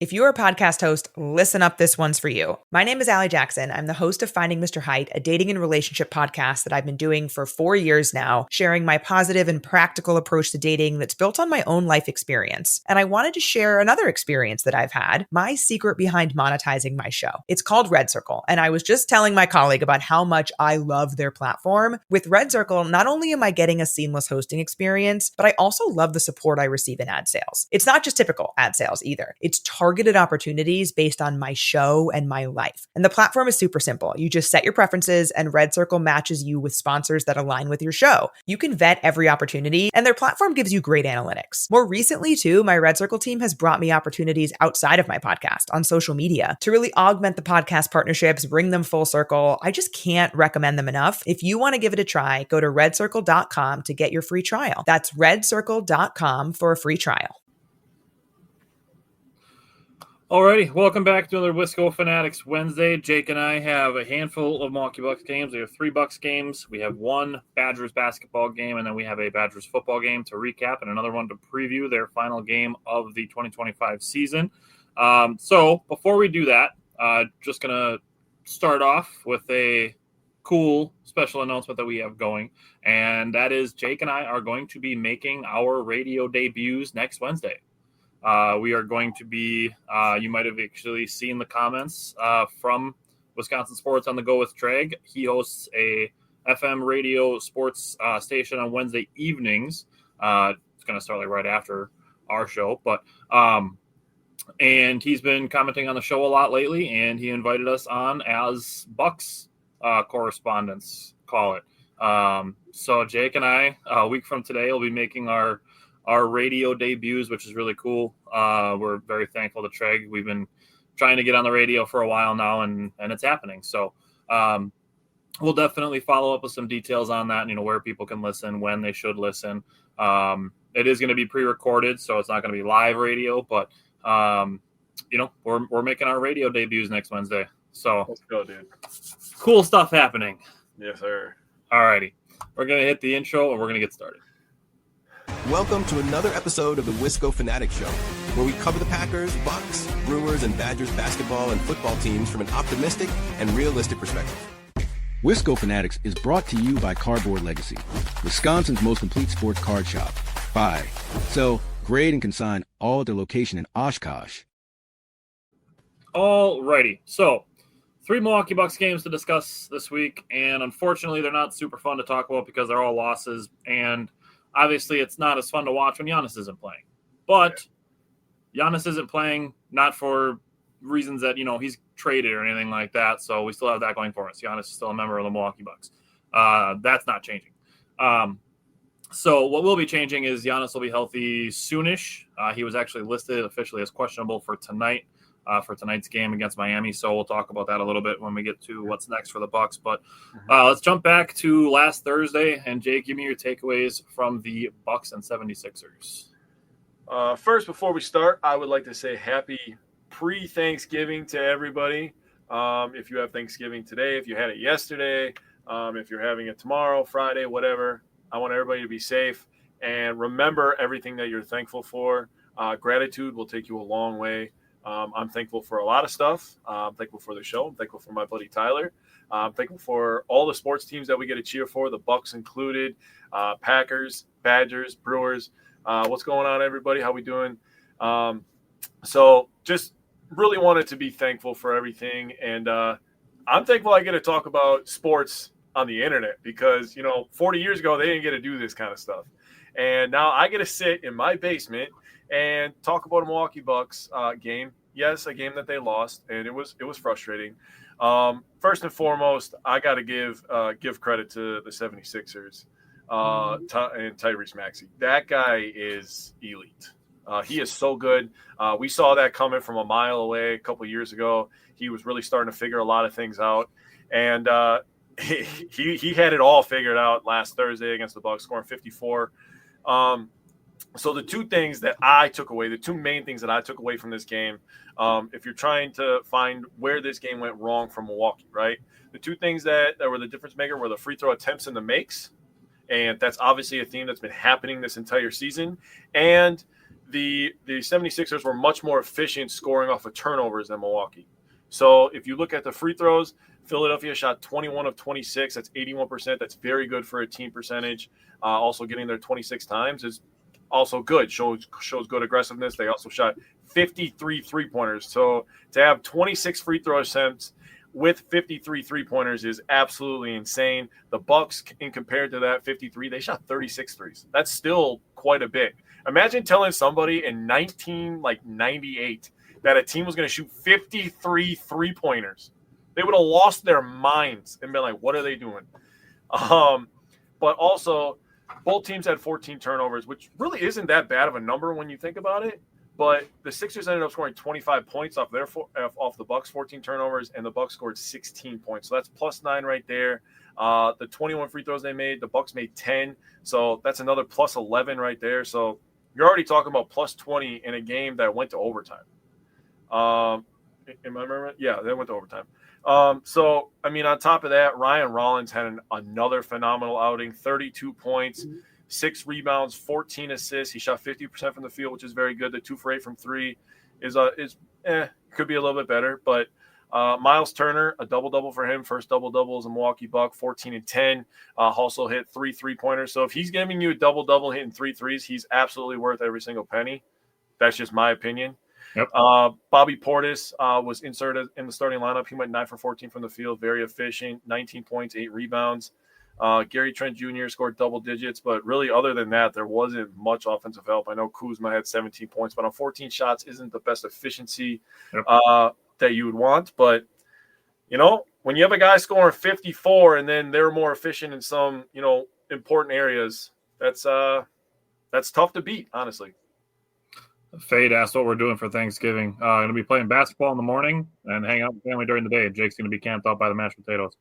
If you're a podcast host, listen up, this one's for you. My name is Allie Jackson. I'm the host of Finding Mr. Height, a dating and relationship podcast that I've been doing for 4 years now, sharing my positive and practical approach to dating that's built on my own life experience. And I wanted to share another experience that I've had, my secret behind monetizing my show. It's called Red Circle, and I was just telling my colleague about how much I love their platform. With Red Circle, not only am I getting a seamless hosting experience, but I also love the support I receive in ad sales. It's not just typical ad sales either. It's targeted opportunities based on my show and my life. And the platform is super simple. You just set your preferences and Red Circle matches you with sponsors that align with your show. You can vet every opportunity and their platform gives you great analytics. More recently too, my Red Circle team has brought me opportunities outside of my podcast on social media to really augment the podcast partnerships, bring them full circle. I just can't recommend them enough. If you want to give it a try, go to redcircle.com to get your free trial. That's redcircle.com for a free trial. Alrighty, welcome back to another Wisco Fanatics Wednesday. Jake and I have a handful of Milwaukee Bucks games. We have 3 Bucks games. We have 1 Badgers basketball game, and then we have a Badgers football game to recap and another one to preview their final game of the 2025 season. So before we do that, just going to start off with a cool special announcement that we have going, and that is Jake and I are going to be making our radio debuts next Wednesday. We are going to be, you might have actually seen the comments from Wisconsin Sports on the Go with Treg. He hosts a FM radio sports station on Wednesday evenings. It's going to start like right after our show, but and he's been commenting on the show a lot lately, and he invited us on as Bucks correspondents, call it. So Jake and I, a week from today, will be making our radio debuts, which is really cool. We're very thankful to Treg. We've been trying to get on the radio for a while now, and it's happening. So we'll definitely follow up with some details on that, where people can listen, when they should listen. It is going to be pre-recorded, so it's not going to be live radio, but we're making our radio debuts next Wednesday. So let's go, dude. Cool stuff happening. Yes, sir. All righty. We're going to hit the intro, and we're going to get started. Welcome to another episode of the Wisco Fanatics Show, where we cover the Packers, Bucks, Brewers, and Badgers basketball and football teams from an optimistic and realistic perspective. Wisco Fanatics is brought to you by Cardboard Legacy, Wisconsin's most complete sports card shop. Buy, sell, grade, and consign all at their location in Oshkosh. All righty. So, 3 Milwaukee Bucks games to discuss this week, and unfortunately, they're not super fun to talk about because they're all losses, and obviously, it's not as fun to watch when Giannis isn't playing. But Giannis isn't playing not for reasons that, he's traded or anything like that. So we still have that going for us. Giannis is still a member of the Milwaukee Bucks. That's not changing. So what will be changing is Giannis will be healthy soonish. He was actually listed officially as questionable for tonight, for tonight's game against Miami. So we'll talk about that a little bit when we get to what's next for the Bucks. But let's jump back to last Thursday. And Jake, give me your takeaways from the Bucks and 76ers. First, before we start, I would like to say happy pre-Thanksgiving to everybody. If you have Thanksgiving today, if you had it yesterday, if you're having it tomorrow, Friday, whatever, I want everybody to be safe. And remember everything that you're thankful for. Gratitude will take you a long way. I'm thankful for a lot of stuff. I'm thankful for the show. I'm thankful for my buddy Tyler. I'm thankful for all the sports teams that we get to cheer for, the Bucks included, Packers, Badgers, Brewers. What's going on, everybody? How we doing? So just really wanted to be thankful for everything. And I'm thankful I get to talk about sports on the internet because, 40 years ago, they didn't get to do this kind of stuff. And now I get to sit in my basement and talk about a Milwaukee Bucks game. Yes, a game that they lost, and it was frustrating. First and foremost, I got to give credit to the 76ers and Tyrese Maxey. That guy is elite. He is so good. We saw that coming from a mile away a couple of years ago. He was really starting to figure a lot of things out, and he had it all figured out last Thursday against the Bucks, scoring 54. So the two things that I took away, the two main things that I took away from this game, if you're trying to find where this game went wrong from Milwaukee, right? The two things that were the difference maker were the free throw attempts and the makes. And that's obviously a theme that's been happening this entire season. And the 76ers were much more efficient scoring off of turnovers than Milwaukee. So if you look at the free throws, Philadelphia shot 21 of 26. That's 81%. That's very good for a team percentage. Also getting there 26 times is also good. Shows good aggressiveness. They also shot 53 three-pointers. So to have 26 free throw attempts with 53 three-pointers is absolutely insane. The Bucks, in compared to that 53, they shot 36 threes. That's still quite a bit. Imagine telling somebody in 1998 that a team was going to shoot 53 three-pointers. They would have lost their minds and been like, what are they doing? But also, both teams had 14 turnovers, which really isn't that bad of a number when you think about it. But the Sixers ended up scoring 25 points off the Bucks' 14 turnovers, and the Bucks scored 16 points. So that's +9 right there. The 21 free throws they made, the Bucks made 10. So that's another +11 right there. So you're already talking about +20 in a game that went to overtime. Am I remembering? Yeah, they went to overtime. So, I mean, on top of that, Ryan Rollins had another phenomenal outing, 32 points, 6 rebounds, 14 assists. He shot 50% from the field, which is very good. The 2 for 8 from 3 could be a little bit better. But Miles Turner, a double-double for him. First double-double as a Milwaukee Buck, 14 and 10. Also hit 3 three-pointers. So if he's giving you a double-double hitting 3 threes, he's absolutely worth every single penny. That's just my opinion. Yep. Bobby Portis was inserted in the starting lineup. He went 9 for 14 from the field, very efficient, 19 points, 8 rebounds. Gary Trent Jr. scored double digits, but really other than that, there wasn't much offensive help. I know Kuzma had 17 points, but on 14 shots isn't the best efficiency that you would want. But, you know, when you have a guy scoring 54 and then they're more efficient in some, you know, important areas, that's tough to beat, honestly. Fade asked what we're doing for Thanksgiving. Going to be playing basketball in the morning and hang out with family during the day. Jake's going to be camped out by the mashed potatoes.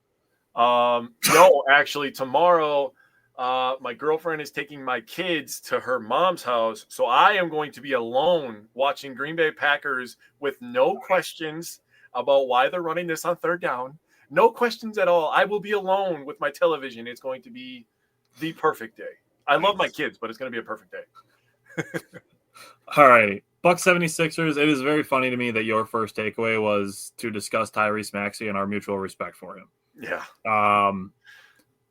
No, actually, tomorrow my girlfriend is taking my kids to her mom's house, so I am going to be alone watching Green Bay Packers with no questions about why they're running this on third down. No questions at all. I will be alone with my television. It's going to be the perfect day. I love my kids, but it's going to be a perfect day. All right. Bucks 76ers. It is very funny to me that your first takeaway was to discuss Tyrese Maxey and our mutual respect for him. Yeah.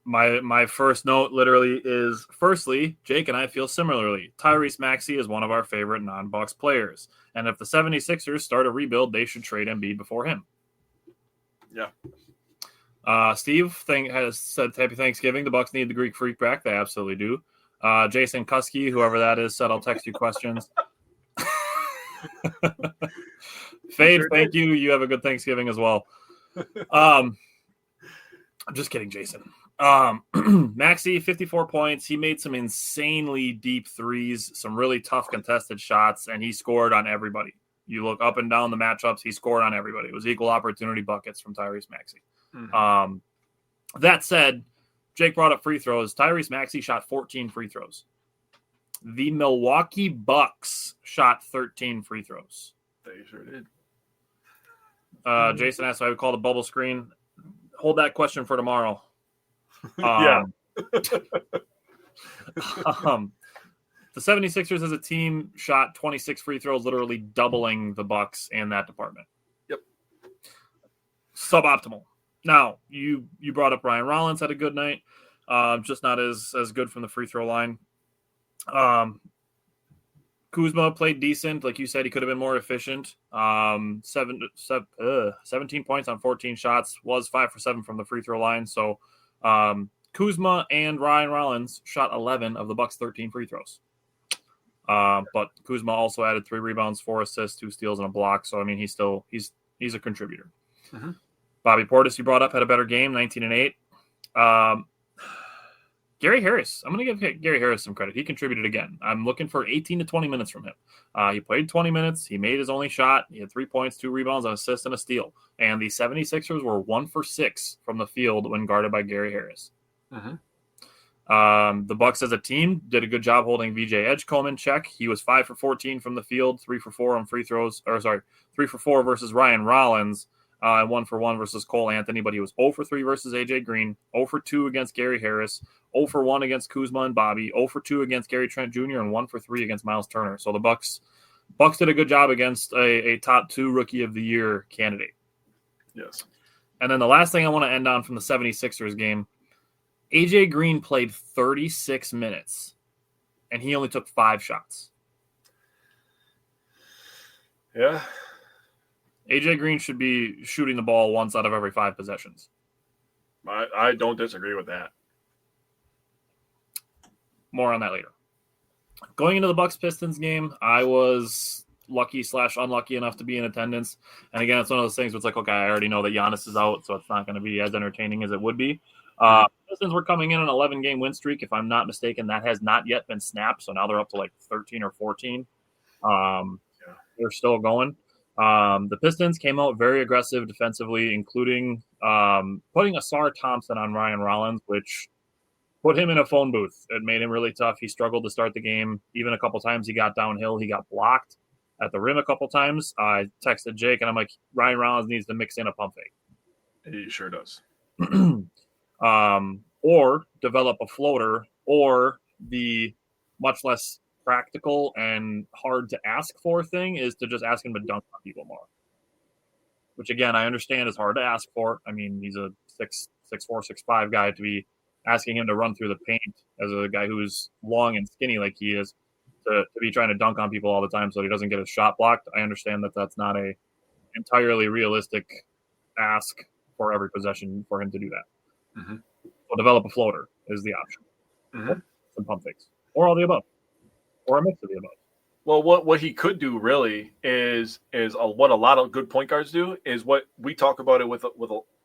My first note literally is, firstly, Jake and I feel similarly. Tyrese Maxey is one of our favorite non-Bucks players. And if the 76ers start a rebuild, they should trade Embiid before him. Yeah. Steve has said Happy Thanksgiving. The Bucks need the Greek Freak back. They absolutely do. Jason Kusky, whoever that is, said I'll text you questions. Fade, thank you. You have a good Thanksgiving as well. I'm just kidding, Jason. Maxey, 54 points. He made some insanely deep threes, some really tough contested shots, and he scored on everybody. You look up and down the matchups, he scored on everybody. It was equal opportunity buckets from Tyrese Maxey. Mm-hmm. That said, Jake brought up free throws. Tyrese Maxey shot 14 free throws. The Milwaukee Bucks shot 13 free throws. They sure did. Jason asked if I would call the bubble screen. Hold that question for tomorrow. Yeah. The 76ers as a team shot 26 free throws, literally doubling the Bucks in that department. Yep. Suboptimal. Now, you brought up Ryan Rollins had a good night. Just not as good from the free throw line. Kuzma played decent. Like you said, he could have been more efficient. 17 points on 14 shots, was 5 for 7 from the free throw line. So Kuzma and Ryan Rollins shot 11 of the Bucks' 13 free throws. But Kuzma also added 3 rebounds, 4 assists, 2 steals, and a block. So I mean, he's a contributor. Mm-hmm. Bobby Portis, you brought up, had a better game, 19 and 8. Gary Harris, I'm going to give Gary Harris some credit. He contributed again. I'm looking for 18 to 20 minutes from him. He played 20 minutes. He made his only shot. He had 3 points, 2 rebounds, an assist, and a steal. And the 76ers were 1 for 6 from the field when guarded by Gary Harris. Mm-hmm. The Bucks as a team did a good job holding VJ Edgecombe in check. He was 5 for 14 from the field, 3 for 4 on free throws. 3 for 4 versus Ryan Rollins. and 1-for-1 versus Cole Anthony, but he was 0-for-3 versus AJ Green, 0-for-2 against Gary Harris, 0-for-1 against Kuzma and Bobby, 0-for-2 against Gary Trent Jr., and 1-for-3 against Miles Turner. So the Bucks did a good job against a top 2 Rookie of the Year candidate. Yes. And then the last thing I want to end on from the 76ers game, AJ Green played 36 minutes, and he only took 5 shots. Yeah. AJ Green should be shooting the ball once out of every 5 possessions. I don't disagree with that. More on that later. Going into the Bucks-Pistons game, I was lucky/unlucky enough to be in attendance. And again, it's one of those things where it's like, okay, I already know that Giannis is out, so it's not going to be as entertaining as it would be. Pistons were coming in an 11-game win streak. If I'm not mistaken, that has not yet been snapped, so now they're up to like 13 or 14. They're still going. The Pistons came out very aggressive defensively, including putting Asar Thompson on Ryan Rollins, which put him in a phone booth. It made him really tough. He struggled to start the game. Even a couple times he got downhill. He got blocked at the rim a couple times. I texted Jake, and I'm like, Ryan Rollins needs to mix in a pump fake. He sure does. Or develop a floater, or the much less practical and hard to ask for thing is to just ask him to dunk on people more. Which, again, I understand is hard to ask for. I mean, he's a 6'4", 6'5" guy. To be asking him to run through the paint as a guy who's long and skinny like he is, to be trying to dunk on people all the time so he doesn't get his shot blocked. I understand that that's not a entirely realistic ask for every possession for him to do that. Mm-hmm. So develop a floater is the option. Mm-hmm. Some pump fakes. Or all the above. Or a mix of the above. Well, what he could do really is what a lot of good point guards do is what we talk about it with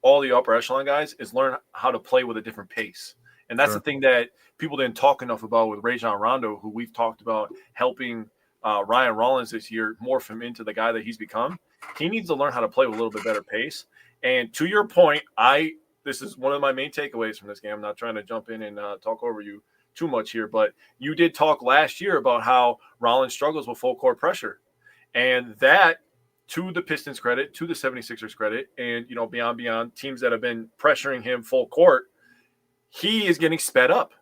all the upper echelon guys is learn how to play with a different pace. And that's the thing that people didn't talk enough about with Rajon Rondo, who we've talked about helping Ryan Rollins this year morph him into the guy that he's become. He needs to learn how to play with a little bit better pace. And to your point, this is one of my main takeaways from this game. I'm not trying to jump in and talk over you too much here, but you did talk last year about how Rollins struggles with full court pressure. And that, to the Pistons' credit, to the 76ers' credit, and, beyond teams that have been pressuring him full court, he is getting sped up.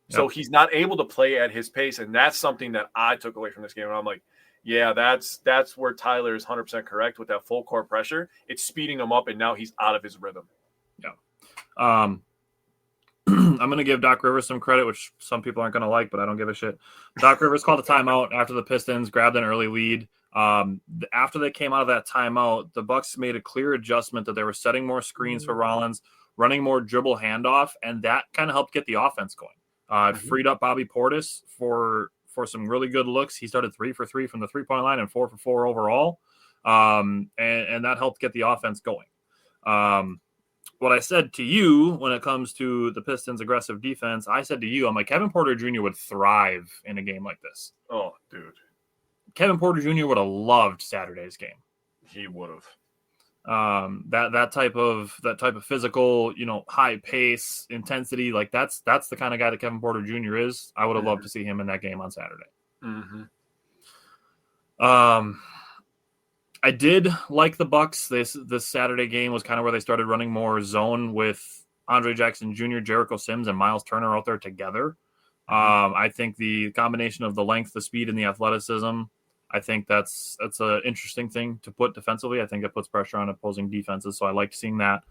Yep. So he's not able to play at his pace, and that's something that I took away from this game. And I'm like, yeah, that's where Tyler is 100% correct with that full court pressure. It's speeding him up, and now he's out of his rhythm. Yeah. I'm going to give Doc Rivers some credit, which some people aren't going to like, but I don't give a shit. Doc Rivers called a timeout after the Pistons grabbed an early lead. After they came out of that timeout, the Bucks made a clear adjustment that they were setting more screens for Rollins, running more dribble handoff, and that kind of helped get the offense going. It freed up Bobby Portis for some really good looks. He started 3 for 3 from the three-point line and 4 for 4 overall, and that helped get the offense going. What I said to you when it comes to the Pistons' aggressive defense, I said to you, I'm like, Kevin Porter Jr. would thrive in a game like this. Oh, dude. Kevin Porter Jr. would have loved Saturday's game. He would have. That type of physical, high pace, intensity, like that's the kind of guy that Kevin Porter Jr. is. I would have loved to see him in that game on Saturday. Mm-hmm. I did like the Bucks. This Saturday game was kind of where they started running more zone with Andre Jackson Jr., Jericho Sims, and Miles Turner out there together. I think the combination of the length, the speed, and the athleticism, I think that's an interesting thing to put defensively. I think it puts pressure on opposing defenses, so I liked seeing that.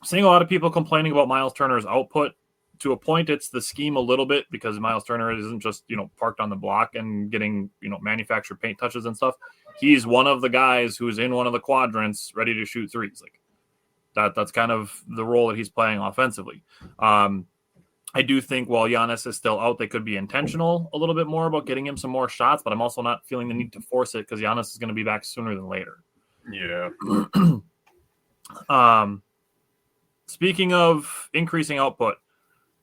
Seeing a lot of people complaining about Miles Turner's output. To a point, it's the scheme a little bit because Miles Turner isn't just, parked on the block and getting, manufactured paint touches and stuff. He's one of the guys who's in one of the quadrants ready to shoot threes. Like that's kind of the role that he's playing offensively. I do think while Giannis is still out, they could be intentional a little bit more about getting him some more shots, but I'm also not feeling the need to force it because Giannis is going to be back sooner than later. Yeah. Speaking of increasing output,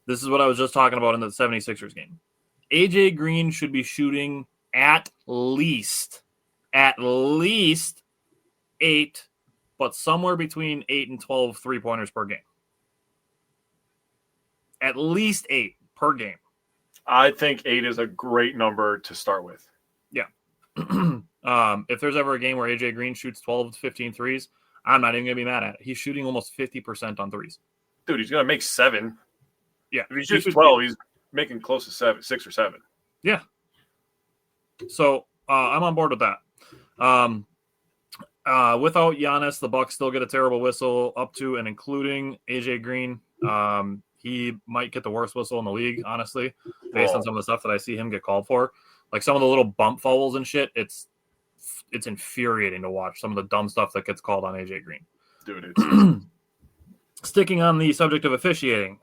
this is what I was just talking about in the 76ers game. AJ Green should be shooting at least 8, but somewhere between 8 and 12 3-pointers per game. At least 8 per game. I think 8 is a great number to start with. Yeah. If there's ever a game where AJ Green shoots 12 to 15 threes, I'm not even going to be mad at it. He's shooting almost 50% on threes. Dude, he's going to make 7. Yeah. If he shoots 12, he's making close to 6 or 7. Yeah. So I'm on board with that. Without Giannis, the Bucks still get a terrible whistle up to and including AJ Green. He might get the worst whistle in the league, honestly, based on some of the stuff that I see him get called for. Like some of the little bump fouls and shit, it's infuriating to watch some of the dumb stuff that gets called on AJ Green. Dude, Sticking on the subject of officiating,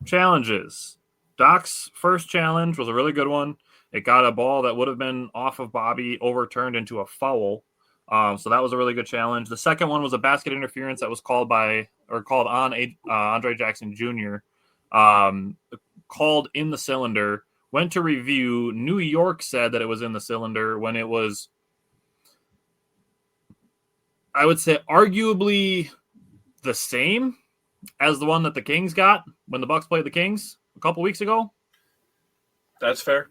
challenges. Doc's first challenge was a really good one. It got a ball that would have been off of Bobby overturned into a foul. So that was a really good challenge. The second one was a basket interference that was called on Andre Jackson Jr. Called in the cylinder. Went to review. New York said that it was in the cylinder when it was, I would say, arguably the same as the one that the Kings got when the Bucks played the Kings a couple weeks ago. That's fair.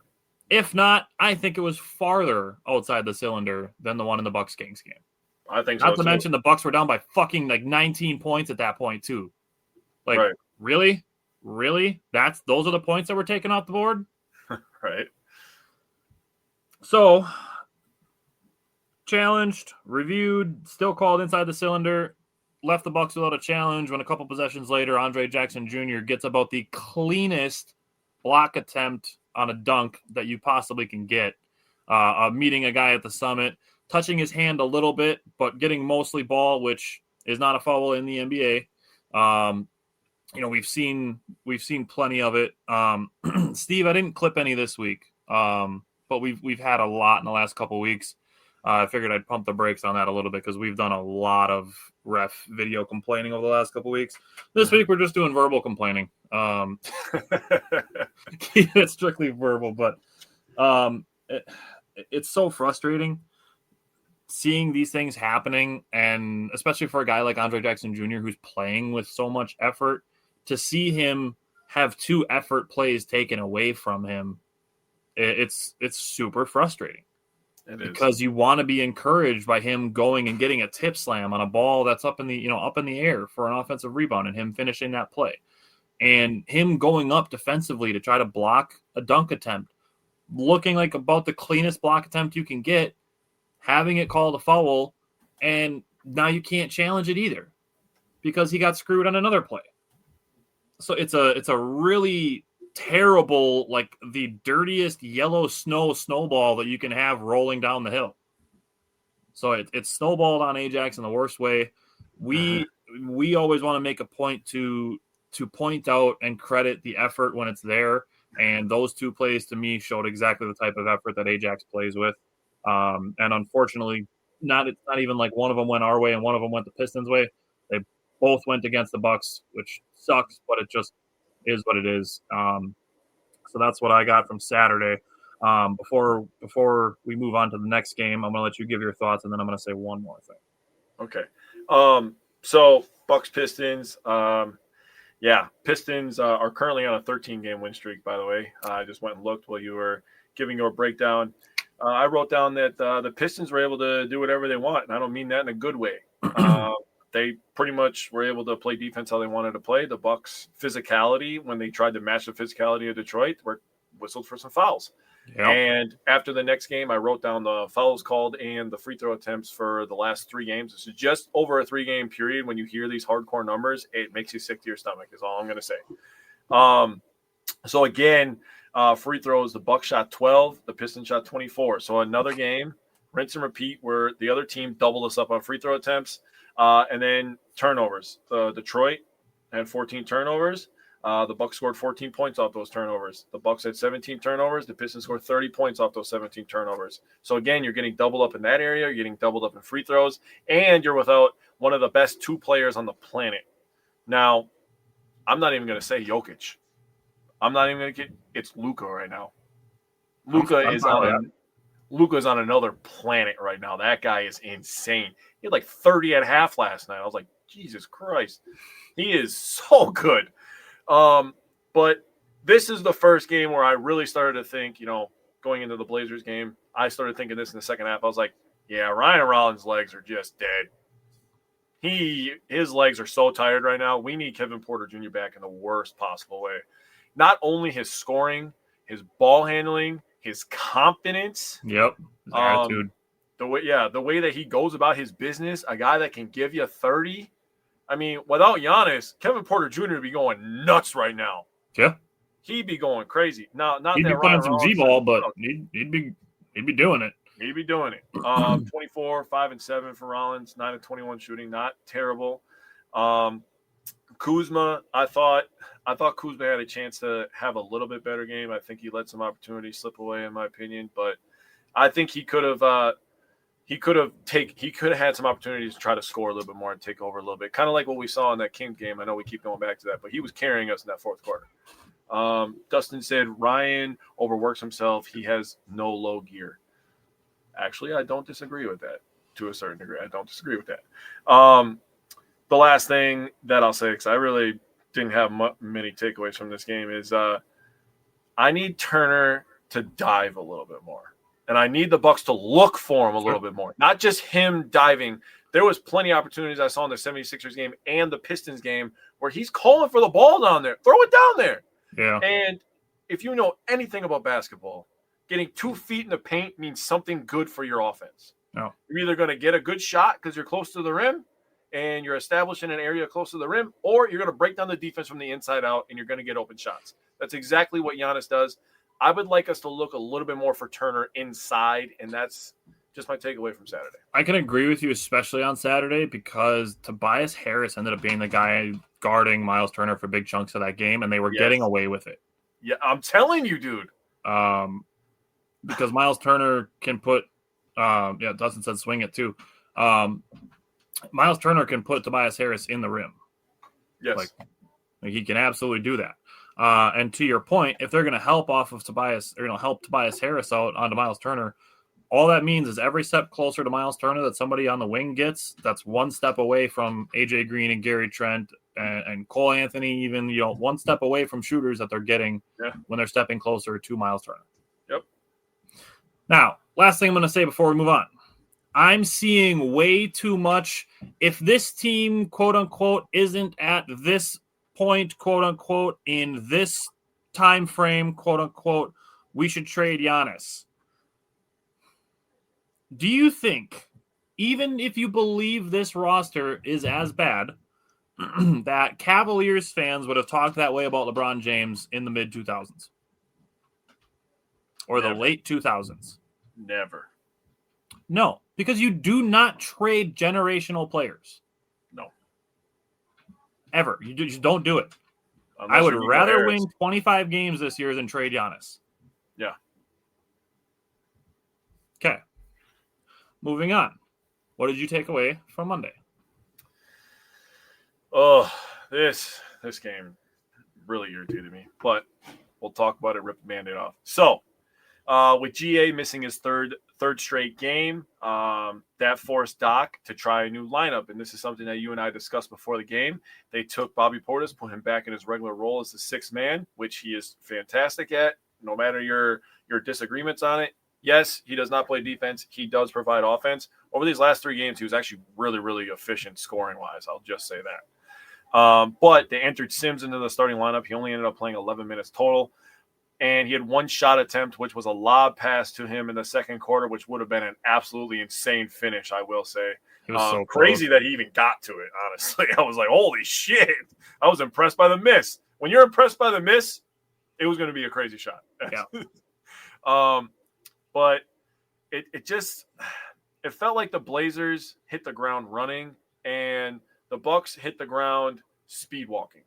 If not, I think it was farther outside the cylinder than the one in the Bucks Kings game. I think so. Not to mention the Bucks were down by fucking like 19 points at that point too. Like, right. Really? Those are the points that were taken off the board? Right. So, challenged, reviewed, still called inside the cylinder, left the Bucks without a challenge when a couple possessions later, Andre Jackson Jr. gets about the cleanest block attempt on a dunk that you possibly can get. Meeting a guy at the summit, touching his hand a little bit, but getting mostly ball, which is not a foul in the NBA. We've seen plenty of it. Steve, I didn't clip any this week, but we've had a lot in the last couple weeks. I figured I'd pump the brakes on that a little bit because we've done a lot of ref video complaining over the last couple weeks. This week we're just doing verbal complaining. It's strictly verbal, but it's so frustrating seeing these things happening, and especially for a guy like Andre Jackson Jr. who's playing with so much effort, to see him have 2 effort plays taken away from him. It's super frustrating. Because you want to be encouraged by him going and getting a tip slam on a ball that's up in the air for an offensive rebound and him finishing that play, and him going up defensively to try to block a dunk attempt, looking like about the cleanest block attempt you can get, having it called a foul, and now you can't challenge it either because he got screwed on another play. So it's a really terrible, like the dirtiest yellow snowball that you can have rolling down the hill. So it's snowballed on Ajax in the worst way. We always want to make a point to point out and credit the effort when it's there. And those 2 plays to me showed exactly the type of effort that Ajax plays with. And unfortunately, it's not even like one of them went our way and one of them went the Pistons' way. They both went against the Bucks, which sucks, but it just is what it is. So that's what I got from Saturday. Before we move on to the next game, I'm going to let you give your thoughts, and then I'm going to say one more thing. Okay. So Bucks Pistons. Pistons are currently on a 13-game win streak, by the way. I just went and looked while you were giving your breakdown. I wrote down that the Pistons were able to do whatever they want, and I don't mean that in a good way. They pretty much were able to play defense how they wanted to play. The Bucks' physicality, when they tried to match the physicality of Detroit, were whistled for some fouls. Yep. And after the next game, I wrote down the fouls called and the free throw attempts for the last 3 games. This is just over a 3-game period. When you hear these hardcore numbers, it makes you sick to your stomach is all I'm going to say. So again, free throws, the Bucks shot 12, the Pistons shot 24. So another game, rinse and repeat, where the other team doubled us up on free throw attempts. And then turnovers. Detroit had 14 turnovers. The Bucks scored 14 points off those turnovers. The Bucks had 17 turnovers. The Pistons scored 30 points off those 17 turnovers. So again, you're getting doubled up in that area. You're getting doubled up in free throws, and you're without one of the best 2 players on the planet. Now, I'm not even going to say Jokic. I'm not even going to get – it's Luka right now. Luka is on another planet right now. That guy is insane. He had like 30 at half last night. I was like, Jesus Christ. He is so good. But this is the first game where I really started to think, going into the Blazers game, I started thinking this in the second half. I was like, yeah, Ryan Rollins' legs are just dead. His legs are so tired right now. We need Kevin Porter Jr. back in the worst possible way. Not only his scoring, his ball handling, his confidence. Yep. His attitude. The way that he goes about his business, a guy that can give you 30. I mean, without Giannis, Kevin Porter Jr. would be going nuts right now. Yeah. He'd be going crazy. Not he'd that be playing some Rollins G-ball, but he'd be doing it. He'd be doing it. 24, 5 and 7 for Rollins, 9 of 21 shooting, not terrible. Kuzma, I thought Kuzma had a chance to have a little bit better game. I think he let some opportunities slip away, in my opinion, but I think he could have had some opportunities to try to score a little bit more and take over a little bit, kind of like what we saw in that Kings game. I know we keep going back to that, but he was carrying us in that fourth quarter. Dustin said Ryan overworks himself. He has no low gear. Actually, I don't disagree with that to a certain degree. I don't disagree with that. The last thing that I'll say, because I really didn't have many takeaways from this game, is I need Turner to dive a little bit more. And I need the Bucks to look for him a little bit more. Not just him diving. There was plenty of opportunities I saw in the 76ers game and the Pistons game where he's calling for the ball down there. Throw it down there. Yeah. And if you know anything about basketball, getting 2 feet in the paint means something good for your offense. No. You're either going to get a good shot because you're close to the rim and you're establishing an area close to the rim, or you're going to break down the defense from the inside out and you're going to get open shots. That's exactly what Giannis does. I would like us to look a little bit more for Turner inside, and that's just my takeaway from Saturday. I can agree with you, especially on Saturday, because Tobias Harris ended up being the guy guarding Miles Turner for big chunks of that game, and they were getting away with it. Yeah, I'm telling you, dude. Because Miles Turner can put Dustin said swing it too. Miles Turner can put Tobias Harris in the rim. Yes. Like he can absolutely do that. And to your point, if they're going to help off of Tobias, or help Tobias Harris out onto Miles Turner, all that means is every step closer to Miles Turner that somebody on the wing gets, that's one step away from AJ Green and Gary Trent and Cole Anthony, even one step away from shooters that they're getting when they're stepping closer to Miles Turner. Yep. Now, last thing I'm going to say before we move on. I'm seeing way too much. If this team, quote unquote, isn't at this point, quote unquote, in this time frame, quote unquote, we should trade Giannis. Do you think, even if you believe this roster is as bad, that Cavaliers fans would have talked that way about LeBron James in the mid 2000s or the late 2000s? Never. No, because you do not trade generational players. No. Ever. You just don't do it. Unless I would you're rather win 25 games this year than trade Giannis. Yeah. Okay. Moving on. What did you take away from Monday? Oh, this game really irritated me, but we'll talk about it, rip the Band-Aid off. So, with GA missing his third straight game, that forced Doc to try a new lineup, and this is something that you and I discussed before the game. They took Bobby Portis, put him back in his regular role as the sixth man, which he is fantastic at, no matter your disagreements on it. Yes, he does not play defense. He does provide offense. Over these last 3 games, he was actually really, really efficient scoring-wise. I'll just say that. But they entered Sims into the starting lineup. He only ended up playing 11 minutes total. And he had one shot attempt, which was a lob pass to him in the second quarter, which would have been an absolutely insane finish, I will say. It was so crazy that he even got to it, honestly. I was like, holy shit. I was impressed by the miss. When you're impressed by the miss, it was going to be a crazy shot. Yeah. But it felt like the Blazers hit the ground running and the Bucks hit the ground speed walking.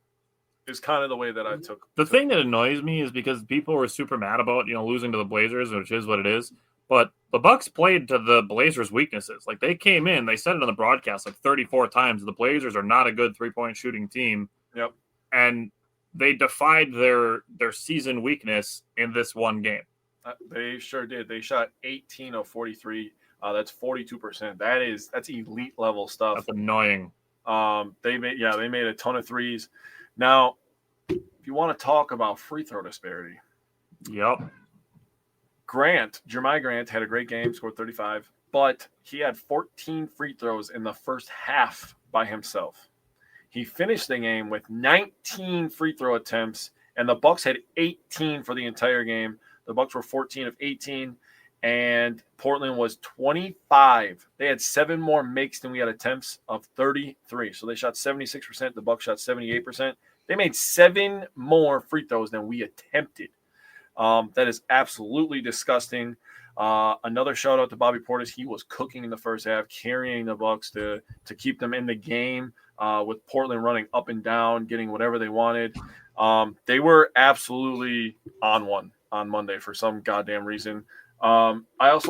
Is kind of the way that I took. The thing that annoys me is because people were super mad about, losing to the Blazers, which is what it is. But the Bucks played to the Blazers' weaknesses. Like, they came in, they said it on the broadcast like 34 times. The Blazers are not a good three-point shooting team. Yep. And they defied their season weakness in this one game. They sure did. They shot 18 of 43. That's 42%. That's elite level stuff. That's annoying. They made a ton of threes. Now, if you want to talk about free throw disparity, yep, Jeremiah Grant had a great game, scored 35, but he had 14 free throws in the first half by himself. He finished the game with 19 free throw attempts, and the Bucks had 18 for the entire game. The Bucks were 14 of 18, and Portland was 25. They had 7 more makes than we had attempts of 33. So they shot 76%. The Bucks shot 78%. They made 7 more free throws than we attempted. That is absolutely disgusting. Another shout out to Bobby Portis. He was cooking in the first half, carrying the Bucks to keep them in the game, with Portland running up and down, getting whatever they wanted. They were absolutely on one on Monday for some goddamn reason. I got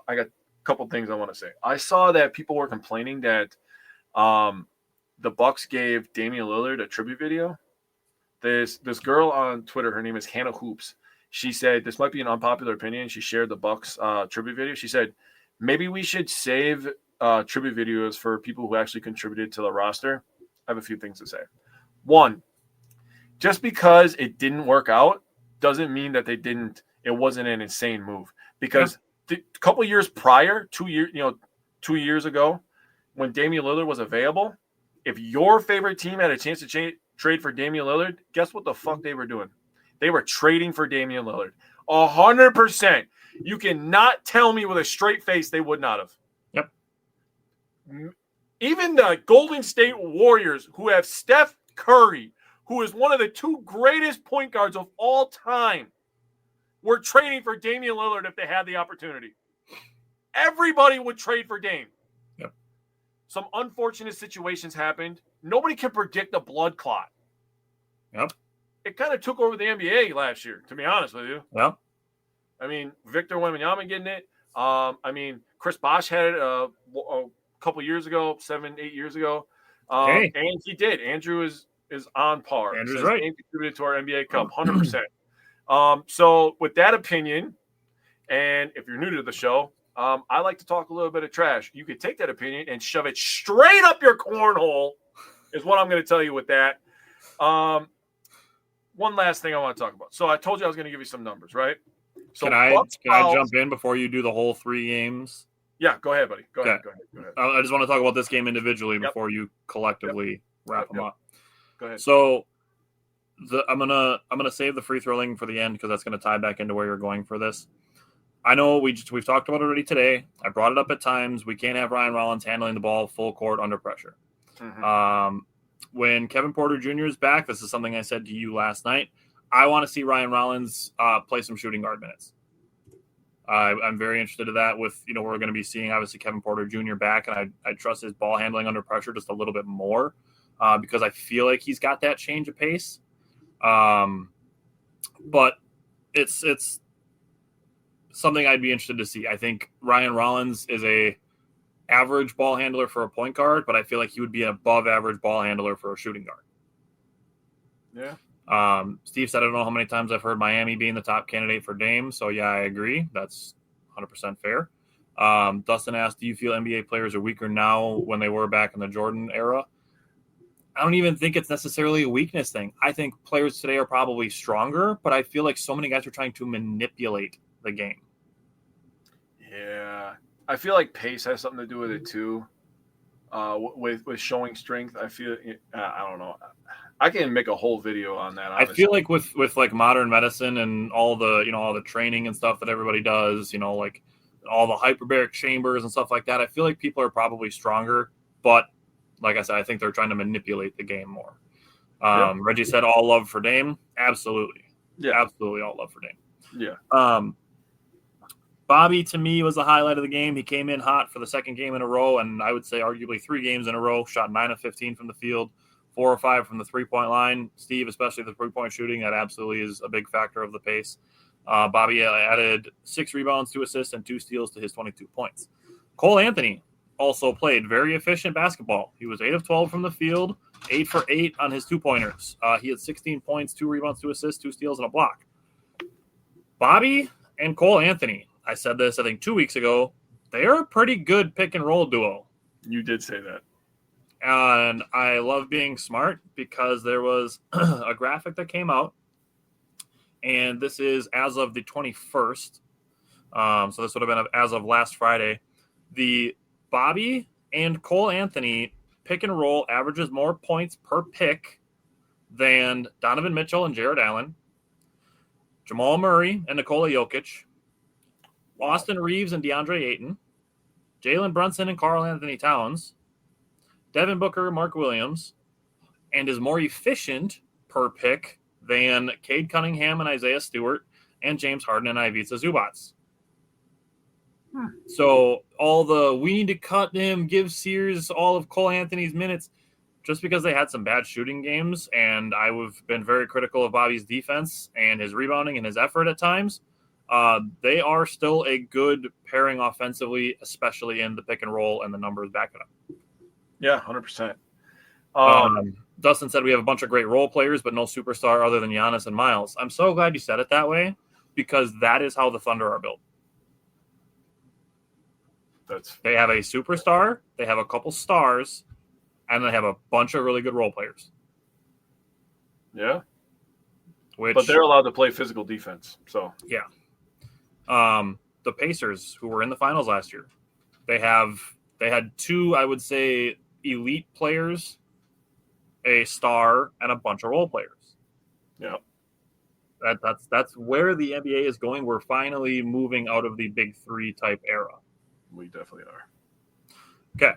a couple things I want to say. I saw that people were complaining that the Bucks gave Damian Lillard a tribute video. This girl on Twitter, her name is Hannah Hoops. She said, this might be an unpopular opinion. She shared the Bucks tribute video. She said, maybe we should save tribute videos for people who actually contributed to the roster. I have a few things to say. One, just because it didn't work out doesn't mean that it wasn't an insane move. Because a couple of years prior, 2 years ago, when Damian Lillard was available, if your favorite team had a chance to trade for Damian Lillard, guess what the fuck they were doing? They were trading for Damian Lillard. 100%. You cannot tell me with a straight face they would not have. Yep. Even the Golden State Warriors, who have Steph Curry, who is one of the 2 greatest point guards of all time, were trading for Damian Lillard if they had the opportunity. Everybody would trade for Dame. Yep. Some unfortunate situations happened. Nobody can predict a blood clot. Yep. It kind of took over the NBA last year, to be honest with you. Yep. I mean, Victor Wembanyama getting it. Chris Bosh had it a couple years ago, 7-8 years ago. And he did. Andrew is on par. Andrew's right. He contributed to our NBA Cup, 100%. So with that opinion, and if you're new to the show, I like to talk a little bit of trash. You could take that opinion and shove it straight up your cornhole, is what I'm going to tell you with that. One last thing I want to talk about. So I told you I was going to give you some numbers, right? So can I jump in before you do the whole 3 games? Yeah, go ahead, buddy. Go ahead. I just want to talk about this game individually before you collectively wrap them up. Go ahead. So I'm gonna save the free throwing for the end because that's gonna tie back into where you're going for this. I know we've talked about it already today. I brought it up at times. We can't have Ryan Rollins handling the ball full court under pressure. Mm-hmm. When Kevin Porter Jr. is back, this is something I said to you last night. I want to see Ryan Rollins play some shooting guard minutes. I'm very interested in that with, we're going to be seeing obviously Kevin Porter Jr. back, and I trust his ball handling under pressure just a little bit more because I feel like he's got that change of pace. But it's something I'd be interested to see. I think Ryan Rollins is a average ball handler for a point guard, but I feel like he would be an above average ball handler for a shooting guard. Yeah. Steve said, I don't know how many times I've heard Miami being the top candidate for Dame. So yeah, I agree. That's 100% fair. Dustin asked, do you feel NBA players are weaker now when they were back in the Jordan era? I don't even think it's necessarily a weakness thing. I think players today are probably stronger, but I feel like so many guys are trying to manipulate the game. Yeah. I feel like pace has something to do with it too. With showing strength, I feel I don't know. I can make a whole video on that. Honestly. I feel like with like modern medicine and all the all the training and stuff that everybody does, like all the hyperbaric chambers and stuff like that. I feel like people are probably stronger, but like I said, I think they're trying to manipulate the game more. Reggie said all love for Dame. Absolutely. Yeah, absolutely all love for Dame. Yeah. Bobby, to me, was the highlight of the game. He came in hot for the second game in a row, and I would say arguably 3 games in a row, shot 9 of 15 from the field, 4 or 5 from the three-point line. Steve, especially the three-point shooting, that absolutely is a big factor of the pace. Bobby added 6 rebounds, 2 assists, and 2 steals to his 22 points. Cole Anthony also played very efficient basketball. He was 8 of 12 from the field, 8 for 8 on his 2-pointers. He had 16 points, 2 rebounds, 2 assists, 2 steals, and a block. Bobby and Cole Anthony, I said this, I think 2 weeks ago, they are a pretty good pick-and-roll duo. You did say that. And I love being smart because there was a graphic that came out, and this is as of the 21st. So this would have been as of last Friday. The Bobby and Cole Anthony pick and roll averages more points per pick than Donovan Mitchell and Jared Allen, Jamal Murray and Nikola Jokic, Austin Reeves and DeAndre Ayton, Jalen Brunson and Karl Anthony Towns, Devin Booker, Mark Williams, and is more efficient per pick than Cade Cunningham and Isaiah Stewart and James Harden and Ivica Zubac. So we need to cut him, give Sears all of Cole Anthony's minutes just because they had some bad shooting games, and I've been very critical of Bobby's defense and his rebounding and his effort at times. They are still a good pairing offensively, especially in the pick and roll, and the numbers back it up. Yeah, 100%. Dustin said we have a bunch of great role players, but no superstar other than Giannis and Miles. I'm so glad you said it that way, because that is how the Thunder are built. They have a superstar, they have a couple stars, and they have a bunch of really good role players. Yeah. But they're allowed to play physical defense. So yeah. The Pacers, who were in the finals last year, they had two, I would say, elite players, a star, and a bunch of role players. Yeah. That's where the NBA is going. We're finally moving out of the big three type era. We definitely are. Okay.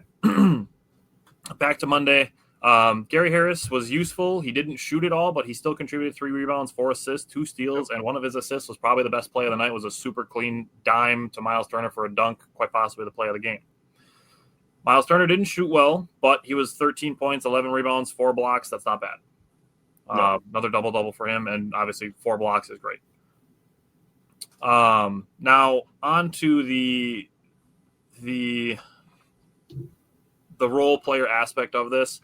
Back to Monday. Gary Harris was useful. He didn't shoot it all, but he still contributed 3 rebounds, 4 assists, 2 steals, and one of his assists was probably the best play of the night. Was a super clean dime to Miles Turner for a dunk, quite possibly the play of the game. Miles Turner didn't shoot well, but he was 13 points, 11 rebounds, 4 blocks. That's not bad. No. Another double-double for him, and obviously 4 blocks is great. Now, on to the role player aspect of this.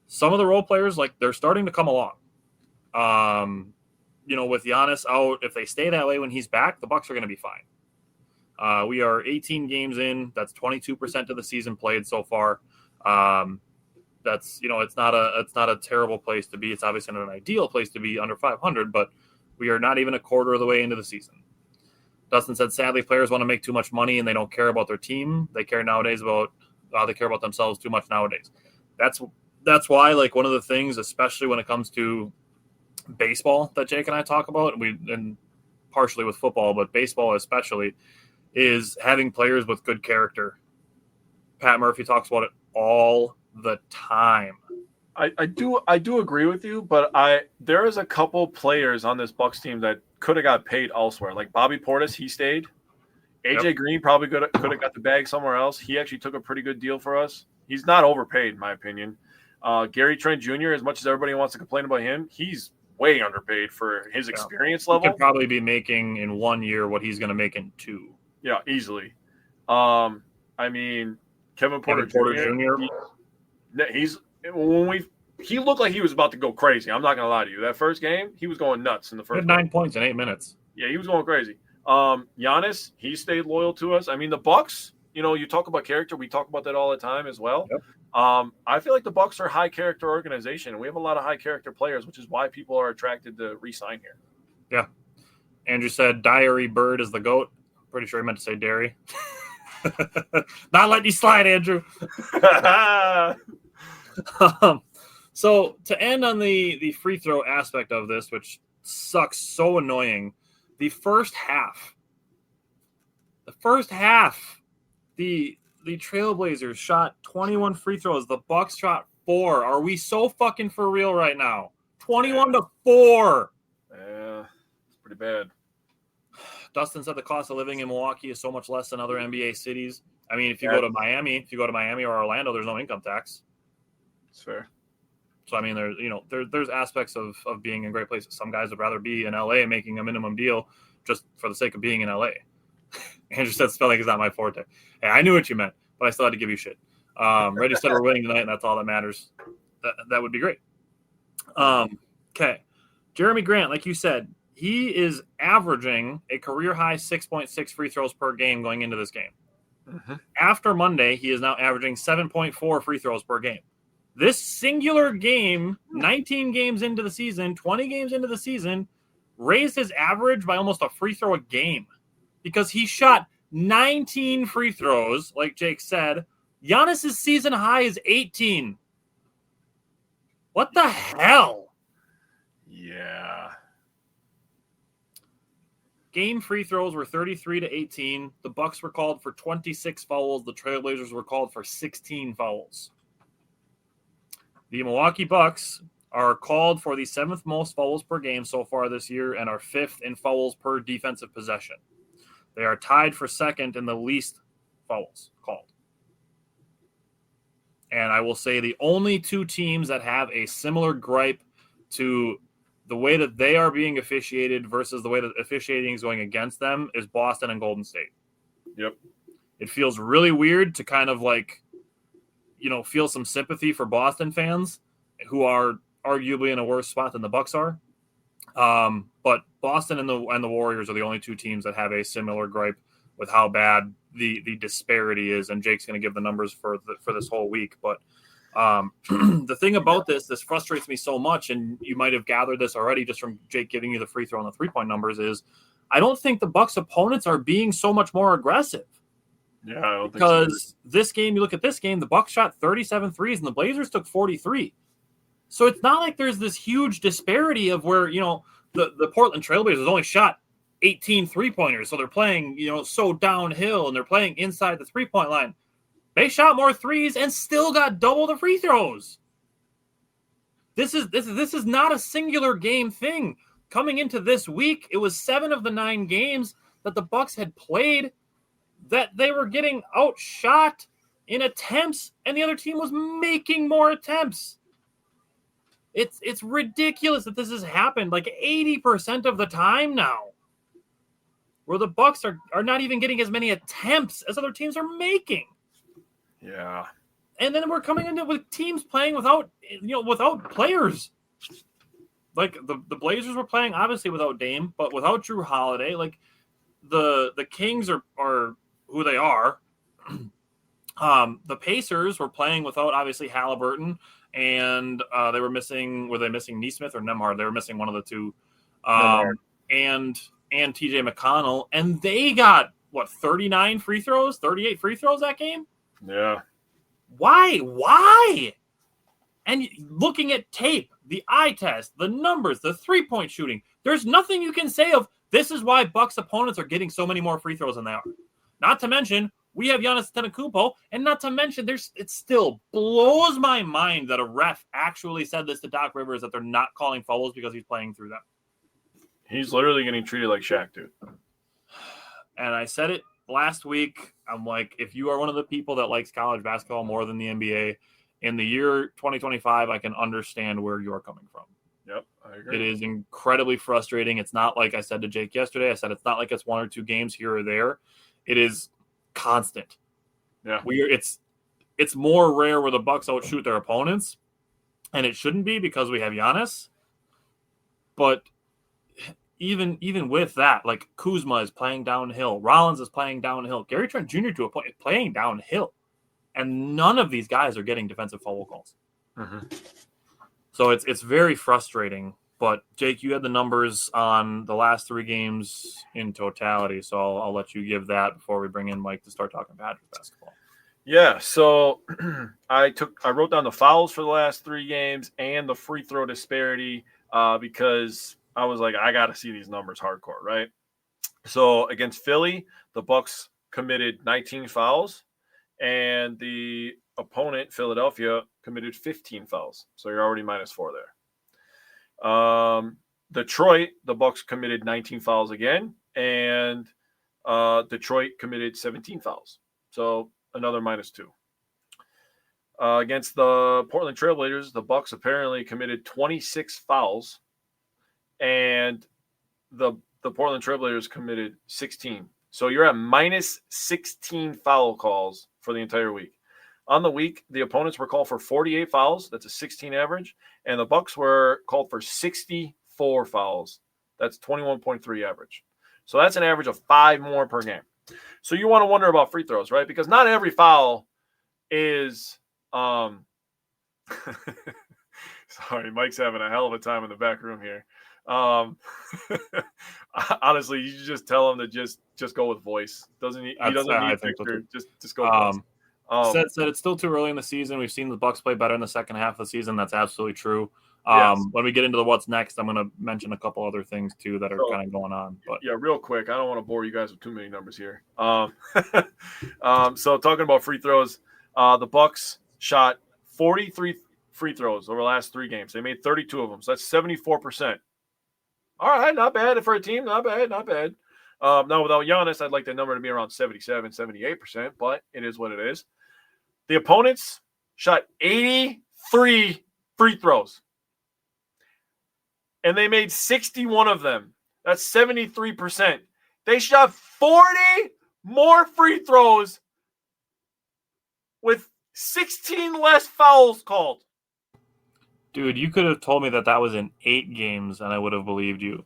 Some of the role players, they're starting to come along. With Giannis out, if they stay that way when he's back, the Bucks are going to be fine. We are 18 games in. That's 22% of the season played so far. That's it's not a terrible place to be. It's obviously not an ideal place to be under 500, but we are not even a quarter of the way into the season. Dustin said, sadly, players want to make too much money and they don't care about their team. They care nowadays they care about themselves too much nowadays. That's why, one of the things, especially when it comes to baseball that Jake and I talk about, and partially with football, but baseball especially, is having players with good character. Pat Murphy talks about it all the time. I do agree with you, but there is a couple players on this Bucks team that could have got paid elsewhere. Like Bobby Portis, he stayed. AJ Green probably could have got the bag somewhere else. He actually took a pretty good deal for us. He's not overpaid, in my opinion. Gary Trent Jr., as much as everybody wants to complain about him, he's way underpaid for his experience level. He could probably be making in 1 year what he's going to make in 2. Yeah, easily. Kevin Porter Jr. He looked like he was about to go crazy. I'm not going to lie to you. That first game, he was going nuts in the first. He had 9 points in 8 minutes. Yeah, he was going crazy. Giannis, he stayed loyal to us. I mean, the Bucks, you talk about character. We talk about that all the time as well. Yep. I feel like the Bucks are a high character organization, and we have a lot of high character players, which is why people are attracted to re-sign here. Yeah. Andrew said Diary Bird is the GOAT. Pretty sure he meant to say dairy. Not letting you slide, Andrew. So to end on the free throw aspect of this, which sucks, so annoying, the first half, the Trailblazers shot 21 free throws. The Bucks shot 4. Are we so fucking for real right now? 21-4. Yeah, it's pretty bad. Dustin said the cost of living in Milwaukee is so much less than other NBA cities. I mean, if you go to Miami or Orlando, there's no income tax. That's fair. So I mean, there's aspects of being in great places. Some guys would rather be in LA making a minimum deal just for the sake of being in LA. Andrew said spelling is not my forte. Hey, I knew what you meant, but I still had to give you shit. Reggie said we're winning tonight, and that's all that matters. That would be great. Okay. Jeremy Grant, like you said, he is averaging a career-high 6.6 free throws per game going into this game. Mm-hmm. After Monday, he is now averaging 7.4 free throws per game. This singular game, 19 games into the season, 20 games into the season, raised his average by almost a free throw a game. because he shot 19 free throws, like Jake said. Giannis' season high is 18. What the hell? Yeah. Game free throws were 33-18. The Bucks were called for 26 fouls. The Trailblazers were called for 16 fouls. The Milwaukee Bucks are called for the 7th most fouls per game so far this year and are 5th in fouls per defensive possession. They are tied for 2nd in the least fouls called. And I will say the only 2 teams that have a similar gripe to the way that they are being officiated versus the way that officiating is going against them is Boston and Golden State. Yep. It feels really weird to kind of like, feel some sympathy for Boston fans who are arguably in a worse spot than the Bucks are. But Boston and the Warriors are the only 2 teams that have a similar gripe with how bad the disparity is. And Jake's going to give the numbers for this whole week. But the thing about this frustrates me so much, and you might have gathered this already just from Jake giving you the free throw and the 3-point numbers, is I don't think the Bucks opponents are being so much more aggressive. Yeah, I don't because think so. This game, you look at this game, the Bucks shot 37 threes and the Blazers took 43. So it's not like there's this huge disparity of where, the Portland Trailblazers only shot 18 3-pointers. So they're playing, so downhill and they're playing inside the 3-point line. They shot more threes and still got double the free throws. This is not a singular game thing. Coming into this week, it was 7 of the 9 games that the Bucks had played that they were getting outshot in attempts, and the other team was making more attempts. It's ridiculous that this has happened like 80% of the time now, where the Bucks are not even getting as many attempts as other teams are making. Yeah. And then we're coming into with teams playing without players. Like the Blazers were playing obviously without Dame, but without Drew Holiday. Like the Kings are who they are. The Pacers were playing without obviously Halliburton, and they were missing. Were they missing Nesmith or Nembhard? They were missing one of the two. And TJ McConnell, and they got 38 free throws that game. Yeah. Why? And looking at tape, the eye test, the numbers, the 3-point shooting, there's nothing you can say of this is why Bucks opponents are getting so many more free throws than they are. Not to mention, we have Giannis Antetokounmpo, and not to mention, it still blows my mind that a ref actually said this to Doc Rivers that they're not calling fouls because he's playing through them. He's literally getting treated like Shaq, dude. And I said it last week. I'm like, if you are one of the people that likes college basketball more than the NBA, in the year 2025, I can understand where you're coming from. Yep, I agree. It is incredibly frustrating. It's not like I said to Jake yesterday. I said it's not like it's 1 or 2 games here or there. It is constant. Yeah, it's more rare where the Bucks outshoot their opponents, and it shouldn't be because we have Giannis. But even with that, like Kuzma is playing downhill, Rollins is playing downhill, Gary Trent Jr. to a point playing downhill, and none of these guys are getting defensive foul calls. Mm-hmm. So it's very frustrating. But Jake, you had the numbers on the last 3 games in totality, so I'll let you give that before we bring in Mike to start talking Badgers basketball. Yeah, so I wrote down the fouls for the last 3 games and the free throw disparity because I was like, I got to see these numbers hardcore, right? So against Philly, the Bucks committed 19 fouls, and the opponent, Philadelphia, committed 15 fouls. So you're already -4 there. Detroit, the Bucks committed 19 fouls again, and Detroit committed 17 fouls. So another -2. Against the Portland Trail Blazers, the Bucks apparently committed 26 fouls, and the Portland Trail Blazers committed 16. So you're at -16 foul calls for the entire week. On the week, the opponents were called for 48 fouls. That's a 16 average. And the Bucks were called for 64 fouls. That's 21.3 average. So that's an average of 5 more per game. So you want to wonder about free throws, right? Because not every foul is sorry, Mike's having a hell of a time in the back room here. Um, honestly, you should just tell him to just go with voice. He doesn't need picture. Just go with voice. Said it's still too early in the season. We've seen the Bucks play better in the second half of the season. That's absolutely true. Yes. When we get into the what's next, I'm going to mention a couple other things too that are kind of going on. But yeah, real quick, I don't want to bore you guys with too many numbers here. So talking about free throws, the Bucks shot 43 free throws over the last 3 games. They made 32 of them, so that's 74%. All right, not bad for a team. Not bad. Now, without Giannis, I'd like that number to be around 77, 78%, but it is what it is. The opponents shot 83 free throws, and they made 61 of them. That's 73%. They shot 40 more free throws with 16 less fouls called. Dude, you could have told me that was in 8 games, and I would have believed you.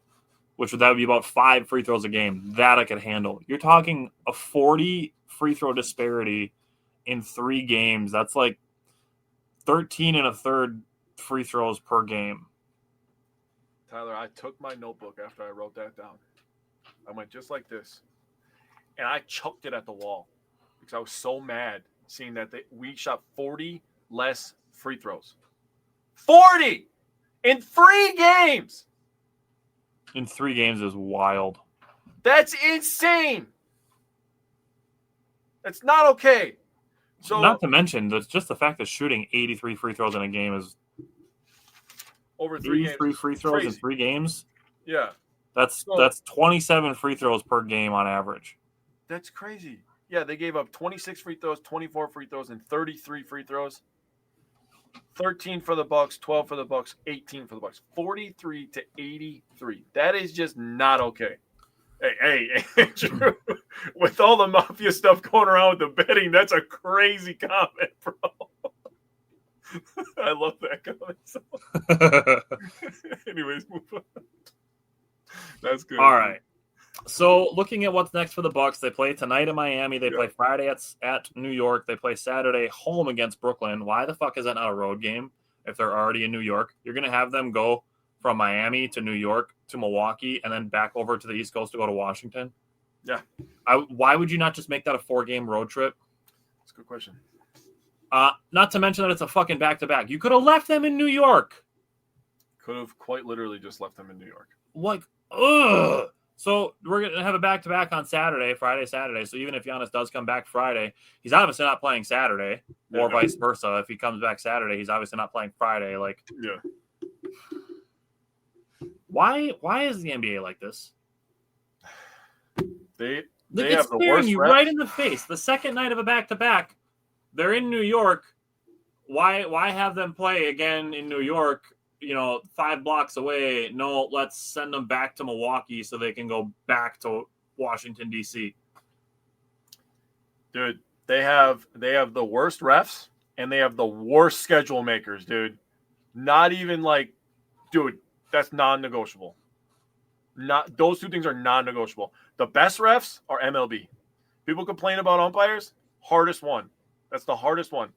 That would be about 5 free throws a game. That I could handle. You're talking a 40 free throw disparity in 3 games. That's like 13 and a third free throws per game. Tyler, I took my notebook after I wrote that down. I went just like this, and I chucked it at the wall because I was so mad seeing that we shot 40 less free throws. 40 in 3 games. In 3 games is wild. That's insane. That's not okay. So, not to mention just the fact that shooting 83 free throws in a game is over 3 games. 83 free throws in 3 games. Yeah, that's 27 free throws per game on average. That's crazy. Yeah, they gave up 26 free throws, 24 free throws, and 33 free throws. 13 for the Bucks, 12 for the Bucks, 18 for the Bucks. 43 to 83. That is just not okay. Hey, Andrew, with all the mafia stuff going around with the betting, that's a crazy comment, bro. I love that comment. Anyways, move on. That's good. All right. So looking at what's next for the Bucks, they play tonight in Miami. They play Friday at New York. They play Saturday home against Brooklyn. Why the fuck is that not a road game if they're already in New York? You're going to have them go from Miami to New York to Milwaukee and then back over to the East Coast to go to Washington? Yeah. Why would you not just make that a 4-game road trip? That's a good question. Not to mention that it's a fucking back-to-back. You could have left them in New York. Could have quite literally just left them in New York. Like, ugh. So we're going to have a back-to-back on Saturday, Friday, Saturday. So even if Giannis does come back Friday, he's obviously not playing Saturday or vice versa. If he comes back Saturday, he's obviously not playing Friday. Like, why is the NBA like this? They have the worst you right in the face. The second night of a back-to-back, they're in New York. Why have them play again in New York? 5 blocks away. No, let's send them back to Milwaukee so they can go back to Washington, D.C. Dude, they have the worst refs and they have the worst schedule makers, dude. Not even dude, that's non-negotiable. Those 2 things are non-negotiable. The best refs are MLB. People complain about umpires. Hardest one. That's the hardest one.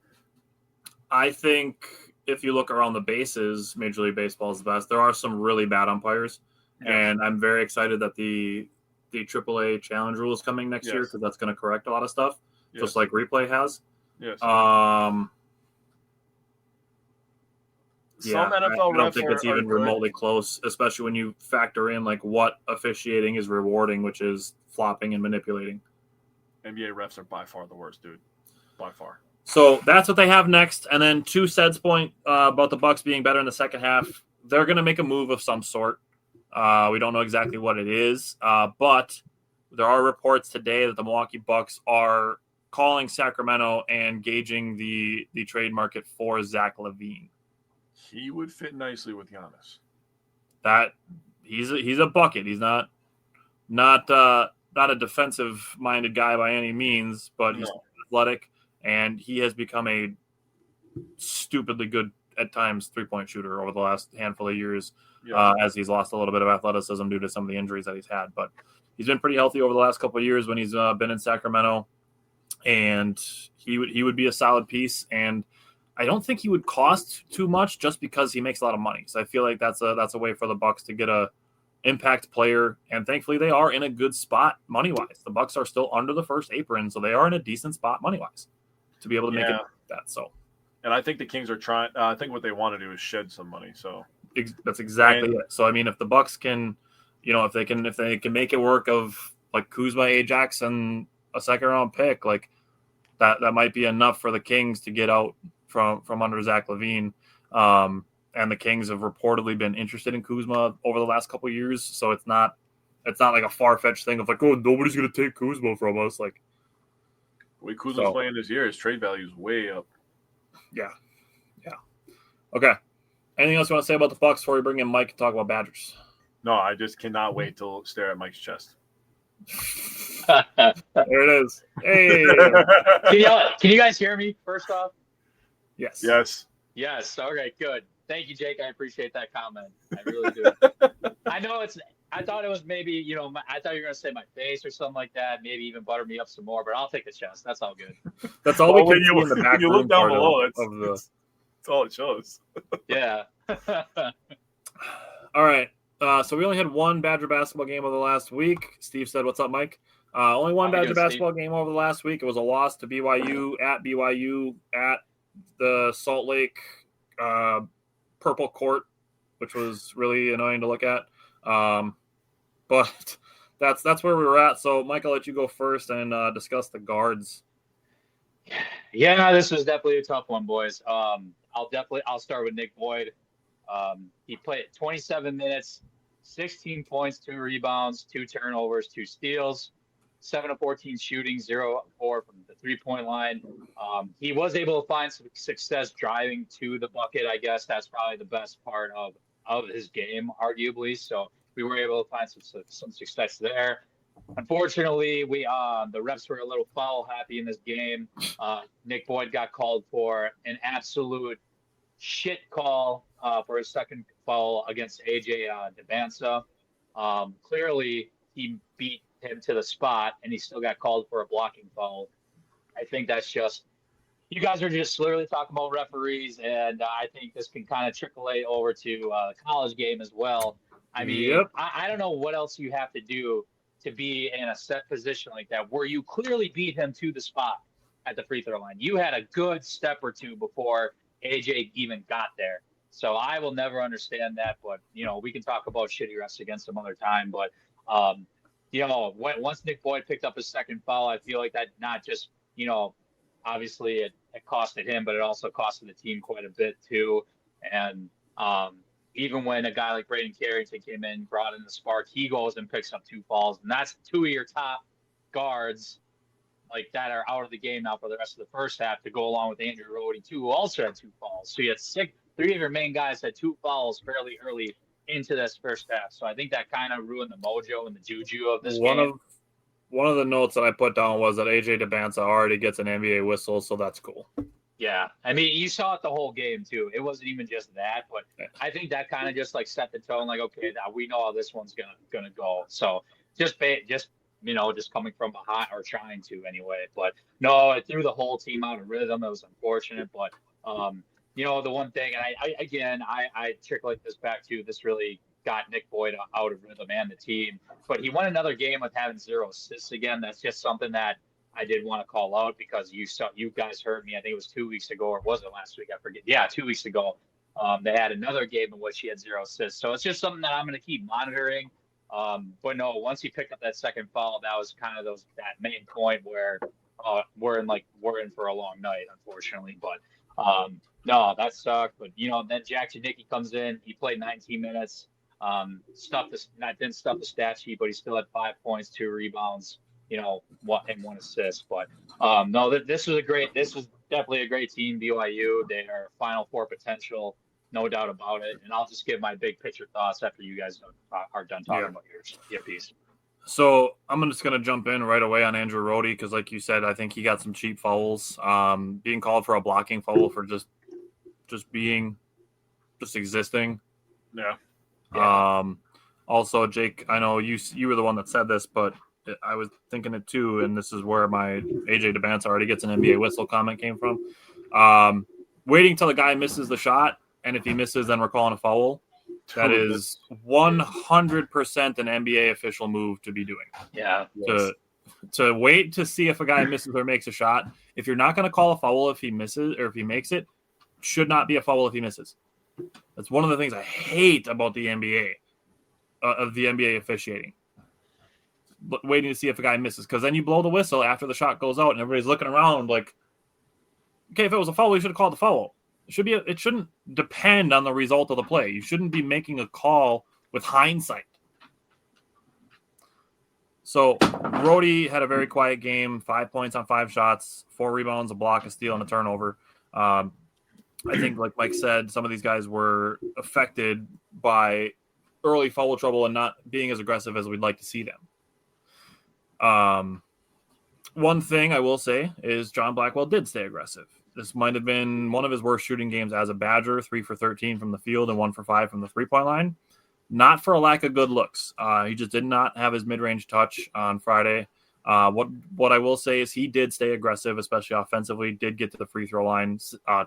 I think if you look around the bases, Major League Baseball is the best. There are some really bad umpires, and I'm very excited that the AAA challenge rule is coming next year because that's going to correct a lot of stuff, just like replay has. Yes. Some NFL I don't think it's even remotely close, especially when you factor in what officiating is rewarding, which is flopping and manipulating. NBA refs are by far the worst, dude. By far. So that's what they have next. And then to Sed's point about the Bucks being better in the second half, they're going to make a move of some sort. We don't know exactly what it is, but there are reports today that the Milwaukee Bucks are calling Sacramento and gauging the trade market for Zach LaVine. He would fit nicely with Giannis. That he's a bucket. He's not a defensive-minded guy by any means, but he's athletic. And he has become a stupidly good, at times, 3-point shooter over the last handful of years as he's lost a little bit of athleticism due to some of the injuries that he's had. But he's been pretty healthy over the last couple of years when he's been in Sacramento. And he would be a solid piece. And I don't think he would cost too much just because he makes a lot of money. So I feel like that's a way for the Bucks to get a impact player, and thankfully they are in a good spot money wise. The Bucks are still under the first apron, so they are in a decent spot money wise to be able to make it that. So, and I think the Kings are trying. I think what they want to do is shed some money. So that's exactly it. So I mean, if the Bucks can, if they can make it work of like Kuzma, Ajax, and a second round pick, like that might be enough for the Kings to get out from under Zach LaVine. And the Kings have reportedly been interested in Kuzma over the last couple of years, so it's not like a far-fetched thing of like, oh, nobody's going to take Kuzma from us. Like, the way Kuzma's playing this year, his trade value is way up. Yeah. Okay. Anything else you want to say about the Bucks before we bring in Mike and talk about Badgers? No, I just cannot wait to stare at Mike's chest. There it is. Hey. Can you guys hear me? First off. Yes. Yes. Okay. Good. Thank you, Jake. I appreciate that comment. I really do. I know I thought it was maybe, I thought you were going to say my face or something like that. Maybe even butter me up some more, but I'll take the chest. That's all good. That's all we can see in the back. You look down below. That's all it shows. Yeah. All right. So we only had one Badger basketball game over the last week. Steve said, "What's up, Mike?" Only one Badger basketball game over the last week. It was a loss to BYU at the Salt Lake purple court, which was really annoying to look at. But that's where we were at. So, Mike, I'll let you go first and discuss the guards. Yeah, this was definitely a tough one, boys. I'll start with Nick Boyd. He played 27 minutes, 16 points, 2 rebounds, 2 turnovers, 2 steals, 7 of 14 shooting, 0 of 4 from the 3-point line. He was able to find some success driving to the bucket. I guess that's probably the best part of his game, arguably. So we were able to find some success there. Unfortunately, the refs were a little foul happy in this game. Nick Boyd got called for an absolute shit call for his second foul against AJ Debansa. Clearly, he beat him to the spot, and he still got called for a blocking foul. I think that's just – you guys are just literally talking about referees, and I think this can kind of trickle over to the college game as well. I mean, I don't know what else you have to do to be in a set position like that where you clearly beat him to the spot at the free throw line. You had a good step or two before AJ even got there. So I will never understand that, but, we can talk about shitty refs again some other time. But, once Nick Boyd picked up his second foul, I feel like that not just, obviously it costed him, but it also costed the team quite a bit too. And even when a guy like Braden Carrington came in, brought in the spark, he goes and picks up 2 fouls. And that's 2 of your top guards like that are out of the game now for the rest of the first half to go along with Andrew Rhodey too, who also had 2 fouls. So you had 3 of your main guys had 2 fouls fairly early into this first half. So I think that kind of ruined the mojo and the juju of this game. One of the notes that I put down was that AJ Debansa already gets an NBA whistle, so that's cool. Yeah. I mean, you saw it the whole game too. It wasn't even just that, but I think that kind of just like set the tone, like, okay, now we know how this one's gonna go. So just coming from behind, or trying to anyway. But no, it threw the whole team out of rhythm. It was unfortunate, but the one thing, and I trickle this back to, this really got Nick Boyd out of rhythm and the team. But he won another game with having 0 assists again. That's just something that I did want to call out, because you guys heard me. I think it was 2 weeks ago, or was it last week? I forget. Yeah, 2 weeks ago. They had another game in which he had 0 assists. So it's just something that I'm going to keep monitoring. But no, once he picked up that second foul, that was kind of that main point where we're in for a long night, unfortunately. But no, that sucked. But then Jack Janicki comes in. He played 19 minutes. Didn't stuff the stat sheet, but he still had 5 points, 2 rebounds, and 1 assist. But no, this was definitely a great team. BYU, they are Final Four potential, no doubt about it. And I'll just give my big picture thoughts after you guys are done talking about your piece. So I'm just going to jump in right away on Andrew Rhodey, because like you said, I think he got some cheap fouls. Being called for a blocking foul for just existing. Yeah. Also, Jake, I know you were the one that said this, but I was thinking it too, and this is where my AJ Debansa already gets an NBA whistle comment came from. waiting till the guy misses the shot, and if he misses, then we're calling a foul. That is 100% an NBA official move to be doing. Yeah. To wait to see if a guy misses or makes a shot. If you're not going to call a foul if he misses or if he makes it, should not be a foul if he misses. That's one of the things I hate about the NBA, of the NBA officiating. Waiting to see if a guy misses, because then you blow the whistle after the shot goes out and everybody's looking around like, okay, if it was a foul, you should have called the foul. It shouldn't depend on the result of the play. You shouldn't be making a call with hindsight. So Brody had a very quiet game, 5 points on 5 shots, 4 rebounds, a block, a steal, and a turnover. I think, like Mike said, some of these guys were affected by early foul trouble and not being as aggressive as we'd like to see them. One thing I will say is John Blackwell did stay aggressive. This might have been one of his worst shooting games as a Badger, 3 for 13 from the field and 1 for 5 from the three-point line. Not for a lack of good looks. He just did not have his mid-range touch on Friday. What I will say is he did stay aggressive, especially offensively. Did get to the free throw line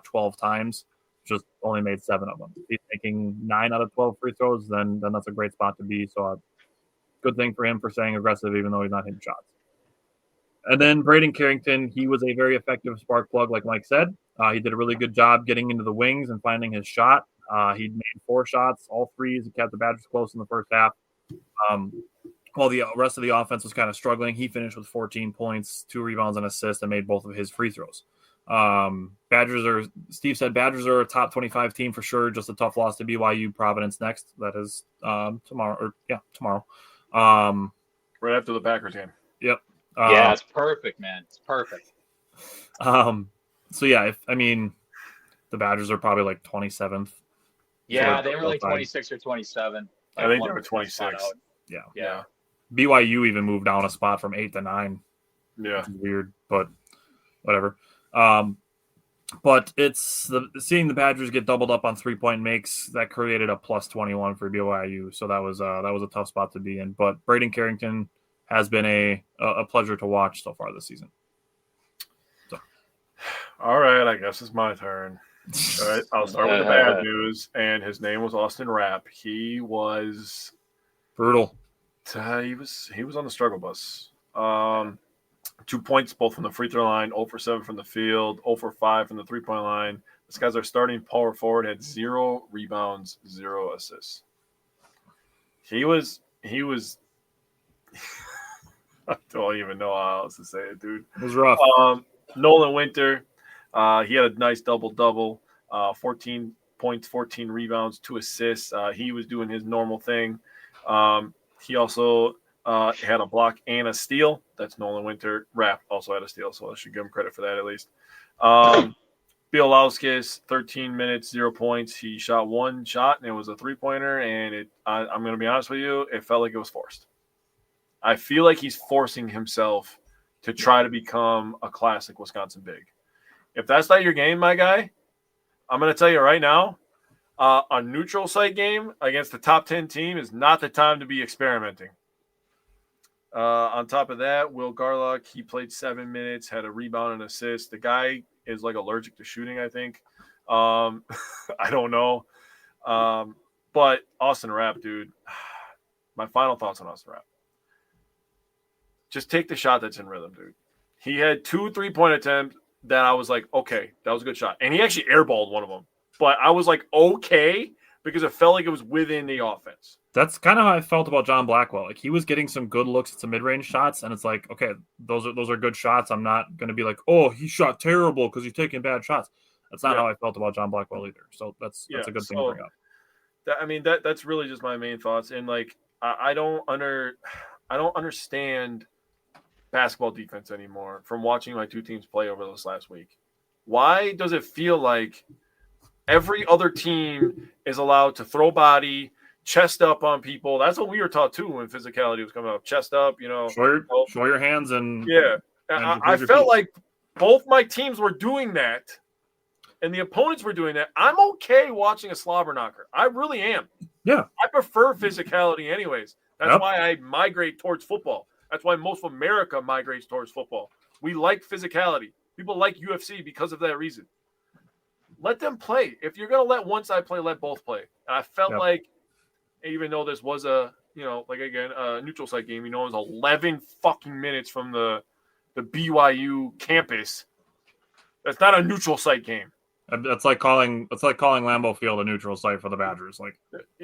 12 times, just only made 7 of them. If he's making 9 out of 12 free throws, then that's a great spot to be. So good thing for him for staying aggressive, even though he's not hitting shots. And then Braden Carrington, he was a very effective spark plug, like Mike said. He did a really good job getting into the wings and finding his shot. He made 4 shots, all threes. He kept the Badgers close in the first half. While the rest of the offense was kind of struggling, he finished with 14 points, 2 rebounds, and assists, and made both of his free throws. Steve said Badgers are a top 25 team for sure. Just a tough loss to BYU. Providence next. That is tomorrow. Right after the Packers game. Yep. Yeah, it's perfect, man. It's perfect. So yeah, the Badgers are probably like 27th. Yeah, they were like 26 or 27. I think they were 26. Yeah. BYU even moved down a spot from 8 to 9. Yeah. Which is weird, but whatever. But it's seeing the Badgers get doubled up on 3-point makes that created a plus 21 for BYU. So that was a tough spot to be in. But Braden Carrington has been a pleasure to watch so far this season. So. All right, I guess it's my turn. All right, I'll start with the bad news, and his name was Austin Rapp. He was brutal. He was on the struggle bus. 2 points both from the free throw line, 0 for 7 from the field, 0 for 5 from the 3-point line. This guy's our starting power forward, had 0 rebounds, 0 assists. He was I don't even know how else to say it, dude. It was rough. Nolan Winter, he had a nice double-double, 14 points, 14 rebounds, 2 assists. He was doing his normal thing. He also had a block and a steal. That's Nolan Winter. Rapp also had a steal, so I should give him credit for that at least. Bielowskis, 13 minutes, 0 points. He shot 1 shot, and it was a 3-pointer, and I'm going to be honest with you, it felt like it was forced. I feel like he's forcing himself to try to become a classic Wisconsin big. If that's not your game, my guy, I'm going to tell you right now, a neutral site game against the top 10 team is not the time to be experimenting. On top of that, Will Garlock, he played 7 minutes, had a rebound and assist. The guy is like allergic to shooting, I think. I don't know. But Austin Rapp, dude, my final thoughts on Austin Rapp. Just take the shot that's in rhythm, dude. He had 2 3-point attempts that I was like, okay, that was a good shot. And he actually airballed one of them. But I was like, okay, because it felt like it was within the offense. That's kind of how I felt about John Blackwell. Like, he was getting some good looks at some mid-range shots, and it's like, okay, those are good shots. I'm not going to be like, oh, he shot terrible because he's taking bad shots. That's not how I felt about John Blackwell either. So that's a good thing to bring up. That's really just my main thoughts. And like, I don't understand basketball defense anymore from watching my 2 teams play over this last week. Why does it feel like every other team is allowed to throw body, chest up on people? That's what we were taught too when physicality was coming up. Chest up, show your hands and I felt like both my teams were doing that, and the opponents were doing that. I'm okay watching a slobber knocker. I really am. Yeah, I prefer physicality, anyways. That's why I migrate towards football. That's why most of America migrates towards football. We like physicality. People like UFC because of that reason. let them play. If you're going to let one side play, let both play. And I felt like, even though this was a neutral site game, it was 11 fucking minutes from the BYU campus. That's not a neutral site game. It's like calling Lambeau Field a neutral site for the Badgers. Like,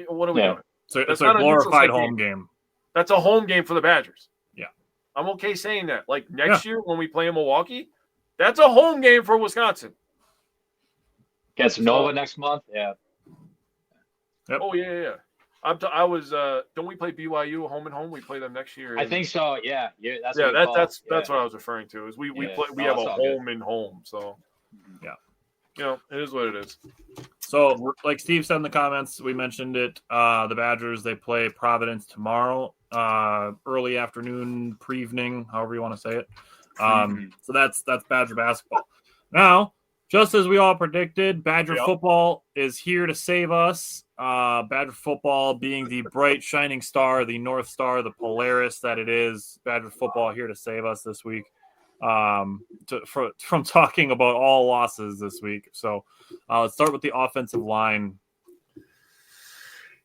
what are we doing? So it's a glorified home game. That's a home game for the Badgers. Yeah. I'm okay saying that. Like next year when we play in Milwaukee, that's a home game for Wisconsin. Against Nova next month? Yeah. Yep. Oh, yeah. Don't we play BYU home and home? We play them next year. I think so. Yeah. That's what I was referring to. Is we have a home and home. So yeah, it is what it is. So like Steve said in the comments, we mentioned it. The Badgers, they play Providence tomorrow, early afternoon, pre-evening, however you want to say it. So that's Badger basketball. Now, just as we all predicted, Badger football is here to save us. Badger football being the bright, shining star, the North Star, the Polaris that it is. Badger football here to save us this week from talking about all losses this week. So let's start with the offensive line.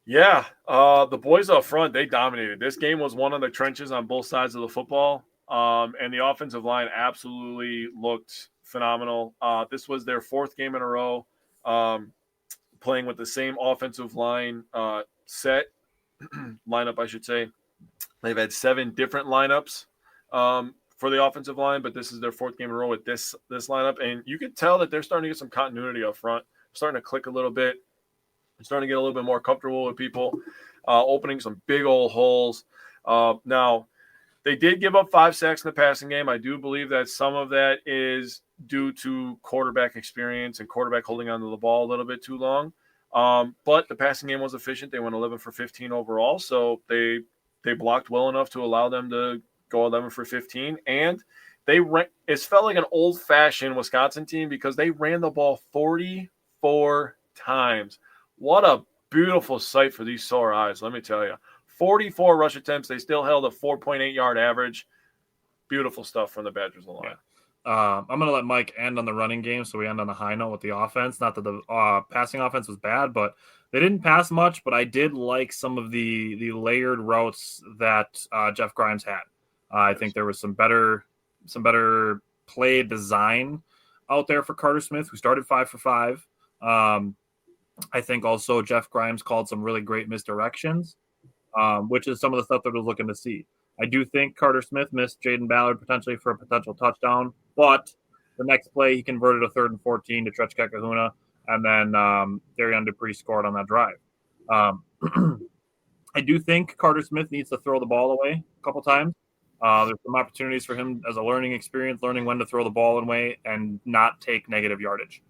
Yeah, the boys up front, they dominated. This game was one of the trenches on both sides of the football, and the offensive line absolutely looked phenomenal. This was their fourth game in a row playing with the same offensive line lineup, I should say. They've had 7 different lineups for the offensive line, but this is their fourth game in a row with this lineup. And you could tell that they're starting to get some continuity up front, starting to click a little bit, starting to get a little bit more comfortable with people, opening some big old holes. Now, they did give up 5 sacks in the passing game. I do believe that some of that is due to quarterback experience and quarterback holding onto the ball a little bit too long. But the passing game was efficient. They went 11 for 15 overall, so they blocked well enough to allow them to go 11 for 15. And it felt like an old-fashioned Wisconsin team because they ran the ball 44 times. What a beautiful sight for these sore eyes, let me tell you. 44 rush attempts. They still held a 4.8-yard average. Beautiful stuff from the Badgers line. Yeah. I'm going to let Mike end on the running game, so we end on a high note with the offense. Not that the passing offense was bad, but they didn't pass much. But I did like some of the layered routes that Jeff Grimes had. I think there was some better play design out there for Carter Smith, who started 5 for 5. I think also Jeff Grimes called some really great misdirections, which is some of the stuff that I was looking to see. I do think Carter Smith missed Jaden Ballard potentially for a potential touchdown, but the next play he converted a 3rd and 14 to Tretchka Kahuna, and then Darian Dupree scored on that drive. I do think Carter Smith needs to throw the ball away a couple times. There's some opportunities for him as a learning experience, learning when to throw the ball away and not take negative yardage.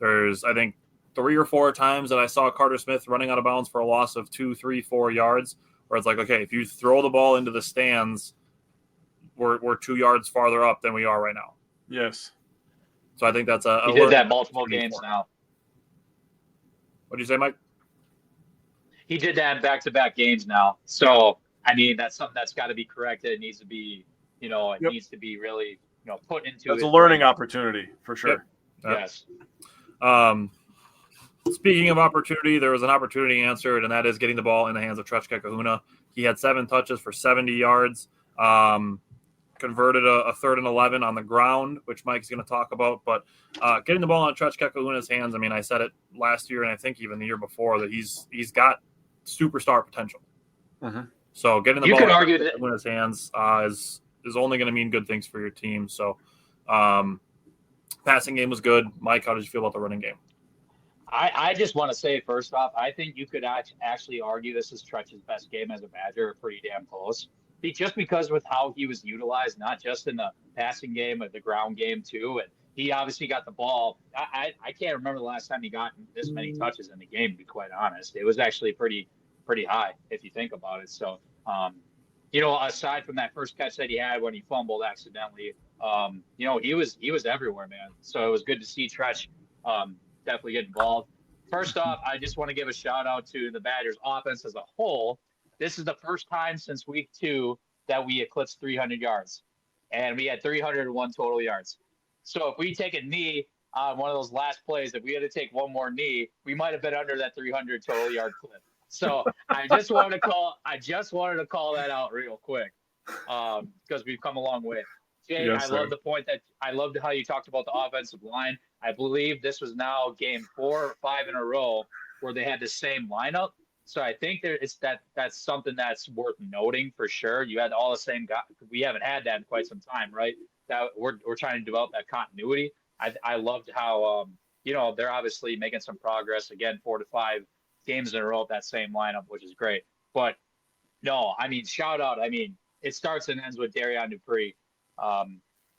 There's, I think, 3 or 4 times that I saw Carter Smith running out of bounds for a loss of 2, 3, 4 yards, where it's like, okay, if you throw the ball into the stands, we're 2 yards farther up than we are right now. Yes. So I think that's a he did that multiple games now. What did you say, Mike? He did that in back-to-back games now. So, I mean, that's something that's got to be corrected. It needs to be, needs to be really, put into. That's a learning opportunity for sure. Yep. Yes. Speaking of opportunity, there was an opportunity answered, and that is getting the ball in the hands of Tretchka Kahuna. He had 7 touches for 70 yards, converted a 3rd and 11 on the ground, which Mike's going to talk about. But getting the ball on Tretchka Kahuna's hands, I mean, I said it last year and I think even the year before that he's got superstar potential. Mm-hmm. So getting the ball in Kahuna's hands is only going to mean good things for your team. So passing game was good. Mike, how did you feel about the running game? I just want to say, first off, I think you could actually argue this is Tretch's best game as a Badger, pretty damn close. Just because with how he was utilized, not just in the passing game, but the ground game too. And he obviously got the ball. I can't remember the last time he got this many touches in the game, to be quite honest. It was actually pretty high if you think about it. So, aside from that first catch that he had when he fumbled accidentally, he was everywhere, man. So it was good to see Tretch definitely get involved. First off, I just want to give a shout out to the Badgers offense as a whole. This is the first time since week 2 that we eclipsed 300 yards, and we had 301 total yards. So if we take a knee, on one of those last plays. If we had to take one more knee, we might have been under that 300 total yard clip. So I just wanted to call that out real quick because we've come a long way. Jake, Yes, I sir. love the point that I loved how you talked about the offensive line. I believe this was now game 4 or 5 in a row where they had the same lineup. So I think that's something that's worth noting for sure. You had all the same guys. We haven't had that in quite some time, right? That we're trying to develop that continuity. I loved how they're obviously making some progress again, 4 to 5 games in a row with that same lineup, which is great. But no, I mean, shout out. I mean, it starts and ends with Darian Dupree.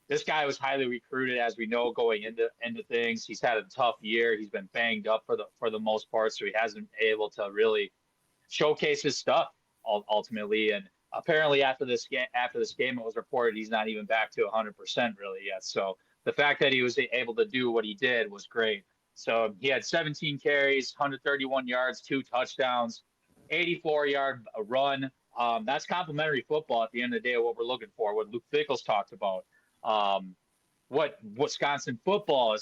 This guy was highly recruited, as we know, going into things. He's had a tough year. He's been banged up for the most part, so he hasn't been able to really showcase his stuff ultimately. And apparently, after this game, it was reported he's not even back to 100% really yet. So the fact that he was able to do what he did was great. So he had 17 carries, 131 yards, 2 touchdowns, 84-yard run. That's complimentary football at the end of the day, what we're looking for, what Luke Fickles talked about. What Wisconsin football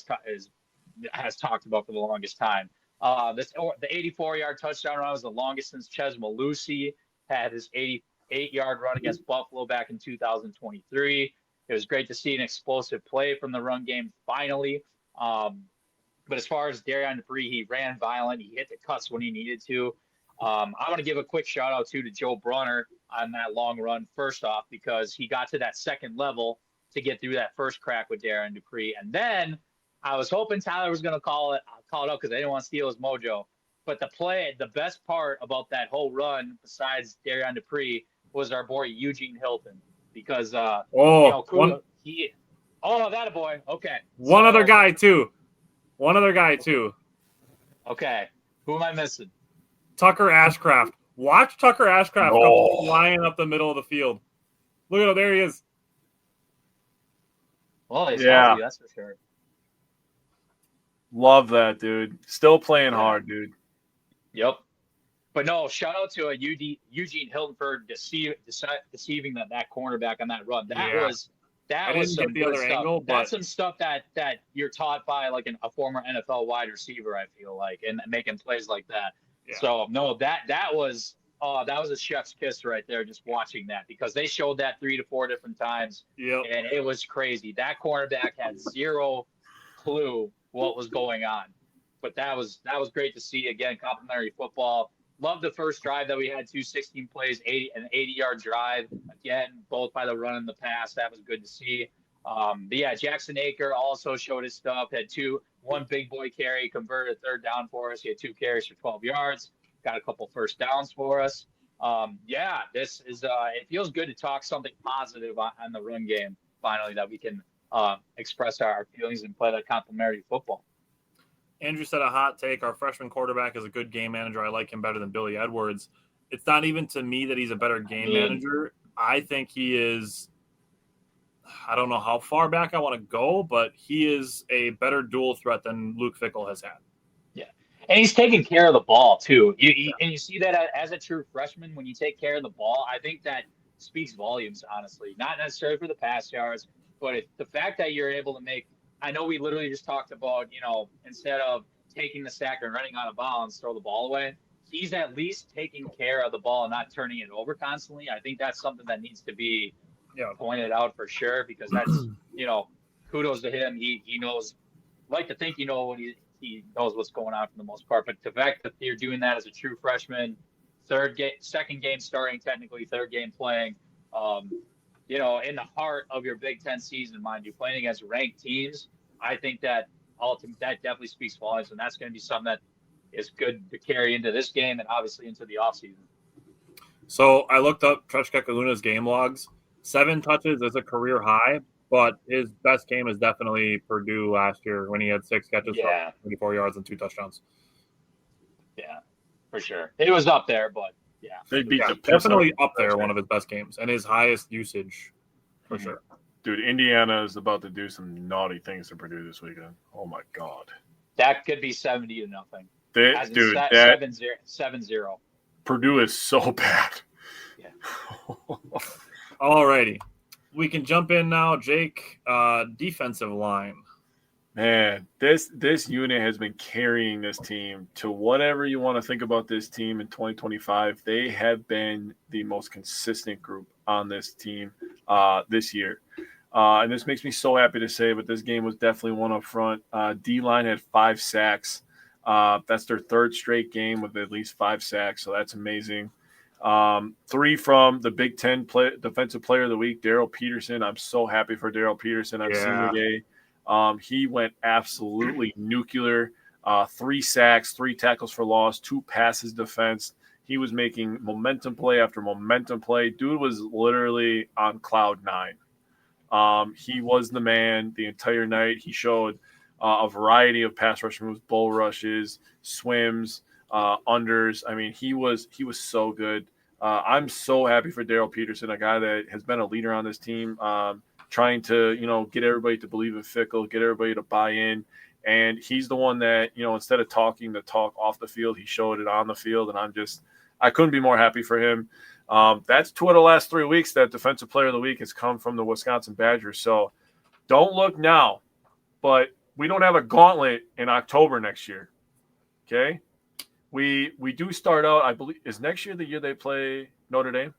has talked about for the longest time. The 84-yard touchdown run was the longest since Ches Malusi had his 88-yard run against Buffalo back in 2023. It was great to see an explosive play from the run game finally. But as far as Darian Dupree, he ran violent. He hit the cuts when he needed to. I want to give a quick shout out to Joe Brunner on that long run first off, because he got to that second level to get through that first crack with Darian Dupree. And then I was hoping Tyler was going to call it up because I didn't want to steal his mojo. But the best part about that whole run, besides Darian Dupree, was our boy Eugene Hilton, because that a boy. Okay. One other guy too. Okay. Who am I missing? Tucker Ashcraft. Watch Tucker Ashcraft come flying up the middle of the field. Look at him. There he is. Well, he's healthy, that's for sure. Love that, dude. Still playing hard, dude. Yep. But no, shout out to Eugene Hilton for deceiving that cornerback on that run. That was some good stuff. Angle, that's some stuff that you're taught by like a former NFL wide receiver, I feel like, and making plays like that. Yeah. So no, that was a chef's kiss right there, just watching that, because they showed that 3 to 4 different times. Yep. And it was crazy. That cornerback had zero clue what was going on. But that was great to see. Again, complimentary football. Love the first drive that we had, 16 plays, an 80-yard drive. Again, both by the run and the pass. That was good to see. But yeah, Jackson Aker also showed his stuff. Had one big boy carry, converted a third down for us. He had 2 carries for 12 yards. Got a couple first downs for us. This is it feels good to talk something positive on the run game finally, that we can express our feelings and play that complimentary football. Andrew said a hot take. Our freshman quarterback is a good game manager. I like him better than Billy Edwards. It's not even to me that he's a better game manager. I think he is. I don't know how far back I want to go, but he is a better dual threat than Luke Fickell has had. Yeah. And he's taking care of the ball too. And you see that as a true freshman, when you take care of the ball, I think that speaks volumes, honestly. Not necessarily for the pass yards, but the fact that you're able to make, I know we literally just talked about, instead of taking the sack and running out of bounds, throw the ball away. He's at least taking care of the ball and not turning it over constantly. I think that's something that needs to be pointed out for sure, because that's, kudos to him. He knows, like to think, when he knows what's going on for the most part. But the fact that you're doing that as a true freshman, second game starting, technically third game playing, in the heart of your Big Ten season, mind you, playing against ranked teams, I think that that definitely speaks volumes, and that's going to be something that is good to carry into this game and obviously into the offseason. So I looked up Treshka Kaluna's game logs. 7 touches is a career high, but his best game is definitely Purdue last year when he had 6 catches for 24 yards and 2 touchdowns. Yeah, for sure. It was up there, but yeah. They beat the definitely up there, one of his best games, and his highest usage for sure. Dude, Indiana is about to do some naughty things to Purdue this weekend. Oh my God. That could be 70-0. 7-0. Purdue is so bad. Yeah. All righty. We can jump in now, Jake. Defensive line. Man, this unit has been carrying this team to whatever you want to think about this team in 2025. They have been the most consistent group on this team this year. And this makes me so happy to say, but this game was definitely one up front. D-line had 5 sacks. That's their 3rd straight game with at least 5 sacks, so that's amazing. 3 from the Big Ten Defensive Player of the Week, Daryl Peterson. I'm so happy for Daryl Peterson on Senior Day. He went absolutely nuclear. 3 sacks, 3 tackles for loss, 2 passes defense. He was making momentum play after momentum play. Dude was literally on cloud 9. He was the man the entire night. He showed a variety of pass rush moves, bull rushes, swims, unders. I mean, he was so good. I'm so happy for Daryl Peterson, a guy that has been a leader on this team, trying to, get everybody to believe in Fickle, get everybody to buy in. And he's the one that, instead of talking the talk off the field, he showed it on the field. And I couldn't be more happy for him. That's 2 of the last 3 weeks that Defensive Player of the Week has come from the Wisconsin Badgers. So don't look now, but we don't have a gauntlet in October next year. Okay. We do start out, I believe, is next year the year they play Notre Dame?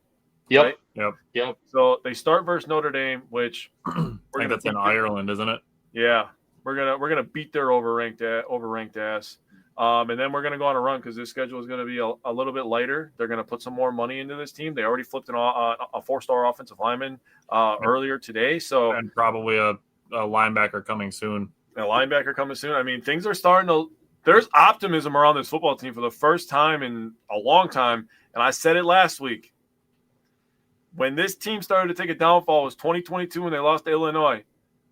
Yep. Right? Yep. So they start versus Notre Dame, which I think that's in Ireland, isn't it? Yeah. We're gonna beat their overranked ass. And then we're going to go on a run because this schedule is going to be a little bit lighter. They're going to put some more money into this team. They already flipped a 4-star offensive lineman earlier today. So and probably a linebacker coming soon. A linebacker coming soon. I mean, things are starting to – there's optimism around this football team for the first time in a long time. And I said it last week. When this team started to take a downfall, it was 2022 when they lost to Illinois.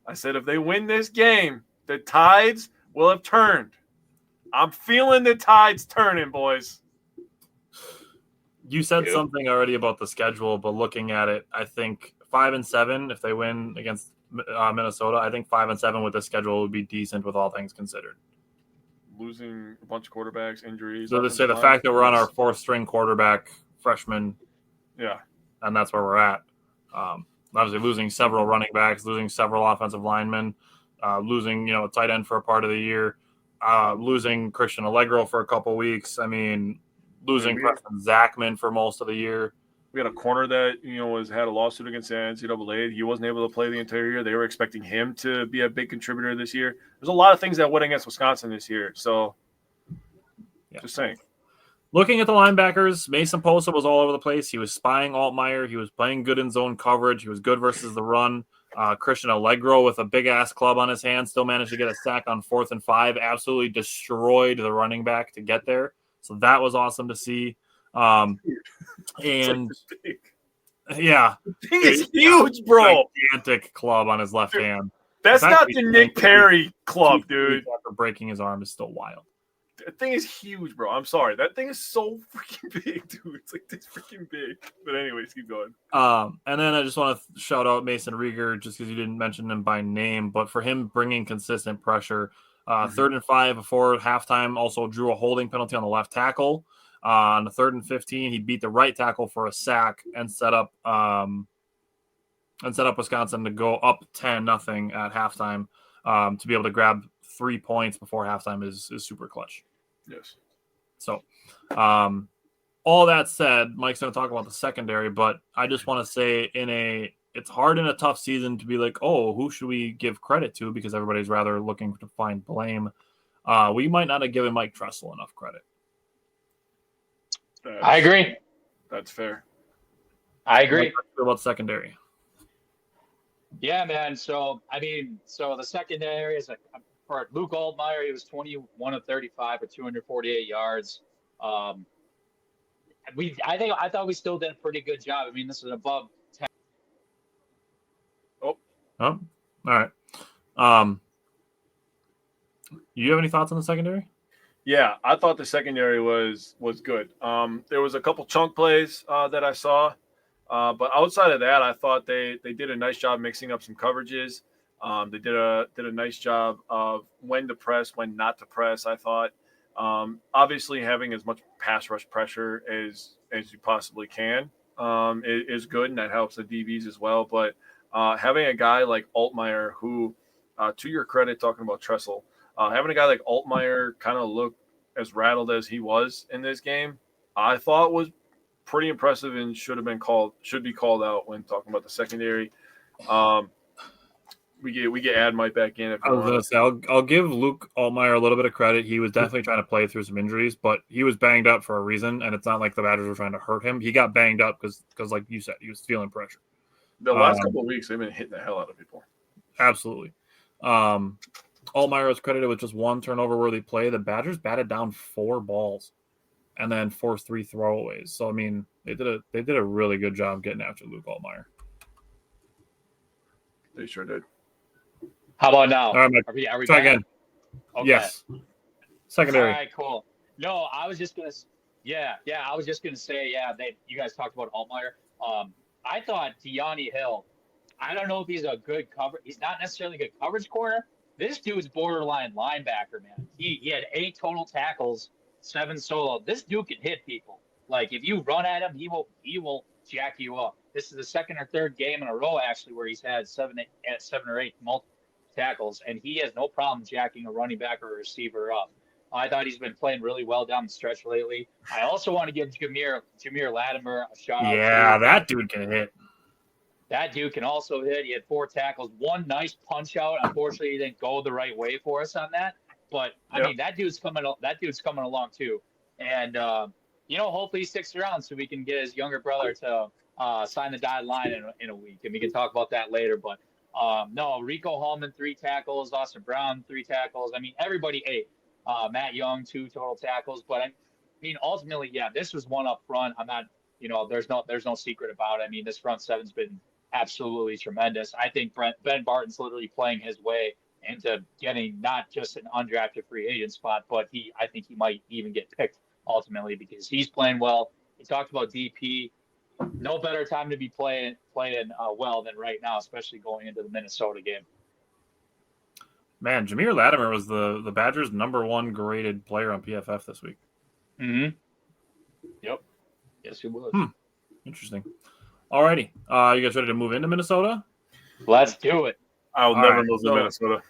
I said if they win this game, the tides will have turned. I'm feeling the tides turning, boys. You said something already about the schedule, but looking at it, I think 5-7 if they win against Minnesota. I think 5-7 with the schedule would be decent with all things considered. Losing a bunch of quarterbacks, injuries. So to say the fact that we're on our 4th-string quarterback freshman, and that's where we're at. Obviously, losing several running backs, losing several offensive linemen, losing a tight end for a part of the year. Losing Christian Allegro for a couple weeks. I mean, losing Preston Zachman for most of the year. We had a corner that, had a lawsuit against the NCAA. He wasn't able to play the entire year. They were expecting him to be a big contributor this year. There's a lot of things that went against Wisconsin this year. So, just saying. Looking at the linebackers, Mason Posa was all over the place. He was spying Altmaier. He was playing good in zone coverage. He was good versus the run. Christian Allegro with a big-ass club on his hand still managed to get a sack on 4th and 5, absolutely destroyed the running back to get there. So that was awesome to see. And yeah. The thing is huge, bro. Gigantic club on his left hand. That's not the Nick Perry club, dude. After breaking his arm is still wild. That thing is huge, bro. I'm sorry. That thing is so freaking big, dude. It's like this freaking big. But anyways, keep going. And then I just want to shout out Mason Rieger just because you didn't mention him by name, but for him bringing consistent pressure. 3rd and 5 before halftime, also drew a holding penalty on the left tackle. On the 3rd and 15, he beat the right tackle for a sack and set up Wisconsin to go up 10-0 at halftime. To be able to grab 3 points before halftime is super clutch. Yes. So, all that said, Mike's going to talk about the secondary, but I just want to say it's hard in a tough season to be like, oh, who should we give credit to? Because everybody's rather looking to find blame. We might not have given Mike Tressel enough credit. I agree. That's fair. I agree. About secondary. Yeah, man. So the secondary is for Luke Altmaier, he was 21 of 35 for 248 yards. I thought we still did a pretty good job. I mean, this is above 10. Oh, all right. You have any thoughts on the secondary? Yeah, I thought the secondary was good. There was a couple chunk plays that I saw, but outside of that, I thought they did a nice job mixing up some coverages. They did a nice job of when to press, when not to press. I thought, obviously, having as much pass rush pressure as you possibly can is good, and that helps the DBs as well. But having a guy like Altmaier who to your credit, talking about Tressel, having a guy like Altmaier kind of look as rattled as he was in this game, I thought was pretty impressive and should be called out when talking about the secondary. We get Admite back in. I was gonna say I'll give Luke Altmaier a little bit of credit. He was definitely trying to play through some injuries, but he was banged up for a reason, and it's not like the Badgers were trying to hurt him. He got banged up because like you said, he was feeling pressure. The last couple of weeks, they've been hitting the hell out of people. Absolutely. Altmaier was credited with just one turnover-worthy play. The Badgers batted down 4 balls and then forced 3 throwaways. So I mean, they did a really good job getting after Luke Altmaier. They sure did. How about now? All right, are we try back? again. Okay. Yes. Secondary. All right, cool. No, I was just gonna say, you guys talked about Altmaier. I thought De'Ani Hill, I don't know if he's a good cover. He's not necessarily a good coverage corner. This dude's borderline linebacker, man. He had 8 total tackles, 7 solo. This dude can hit people. Like, if you run at him, he will jack you up. This is the second or third game in a row, actually, where he's had 7 or 8 multiple tackles, and he has no problem jacking a running back or a receiver up. I thought he's been playing really well down the stretch lately. I also want to give Jameer Latimer a shout out. Yeah, that dude can hit. That dude can also hit. He had 4 tackles, 1 nice punch out. Unfortunately, he didn't go the right way for us on that. But I mean, that dude's coming along too. And hopefully he sticks around so we can get his younger brother to sign the dotted line in a week, and we can talk about that later. But no, Rico Hallman 3 tackles, Austin Brown 3 tackles. I mean, everybody 8. Matt Young 2 total tackles. But I mean, ultimately, yeah, this was one up front. I'm not, there's no secret about it. I mean, this front seven's been absolutely tremendous. I think Ben Barton's literally playing his way into getting not just an undrafted free agent spot, but I think he might even get picked ultimately because he's playing well. He talked about DP. No better time to be playing well than right now, especially going into the Minnesota game. Man, Jameer Latimer was the Badgers' #1 graded player on PFF this week. Mm-hmm. Yep. Yes, he was. Interesting. Alrighty. You guys ready to move into Minnesota? Let's do it. I'll never lose in Minnesota.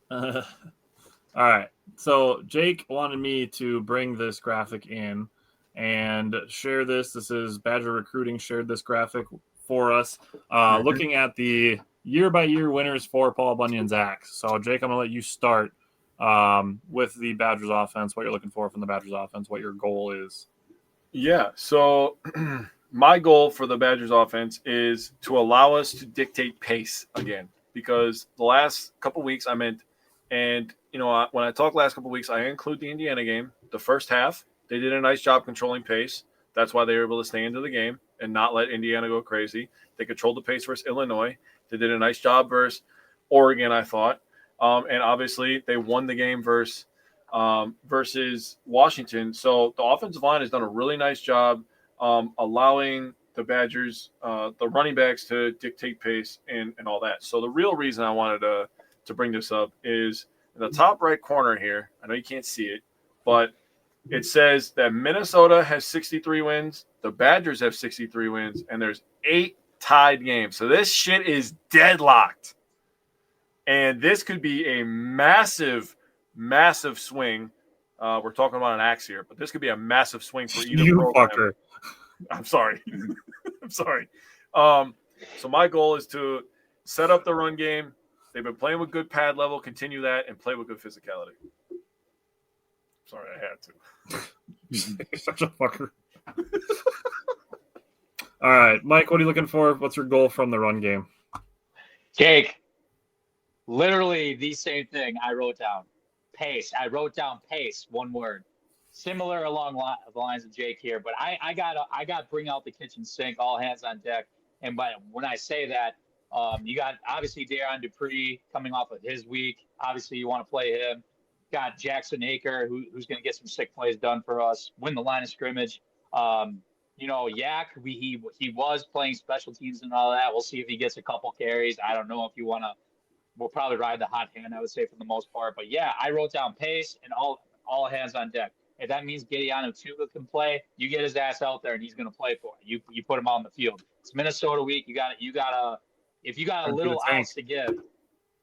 All right. So Jake wanted me to bring this graphic in and share this. This is Badger Recruiting shared this graphic for us, looking at the year-by-year winners for Paul Bunyan's Axe. So, Jake, I'm going to let you start with the Badgers offense, what you're looking for from the Badgers offense, what your goal is. Yeah, so my goal for the Badgers offense is to allow us to dictate pace again, because the last couple weeks when I talk last couple weeks, I include the Indiana game. The first half, they did a nice job controlling pace. That's why they were able to stay into the game and not let Indiana go crazy. They controlled the pace versus Illinois. They did a nice job versus Oregon, I thought. And obviously, they won the game versus Washington. So the offensive line has done a really nice job allowing the Badgers, the running backs, to dictate pace and all that. So the real reason I wanted to bring this up is in the top right corner here. I know you can't see it, but it says that Minnesota has 63 wins, the Badgers have 63 wins, and there's 8 tied games. So this shit is deadlocked. And this could be a massive, massive swing. We're talking about an axe here, but this could be a massive swing for either program. Fucker. I'm sorry. I'm sorry. So my goal is to set up the run game. They've been playing with good pad level, continue that, and play with good physicality. Sorry, I had to. You're such a fucker. All right, Mike, what are you looking for? What's your goal from the run game? Jake, literally the same thing I wrote down. Pace. I wrote down pace, one word. Similar along the lines of Jake here, but I got bring out the kitchen sink, all hands on deck. And when I say that, you got obviously Darion Dupree coming off of his week. Obviously, you want to play him. Got Jackson Aker, who's going to get some sick plays done for us, win the line of scrimmage. Yak, he was playing special teams and all that. We'll see if he gets a couple carries. I don't know if you want to. We'll probably ride the hot hand, I would say, for the most part. But, yeah, I wrote down pace and all hands on deck. If that means Gideon Tuga can play, you get his ass out there and he's going to play for it. You put him on the field. It's Minnesota week. If you got a little ounce to give,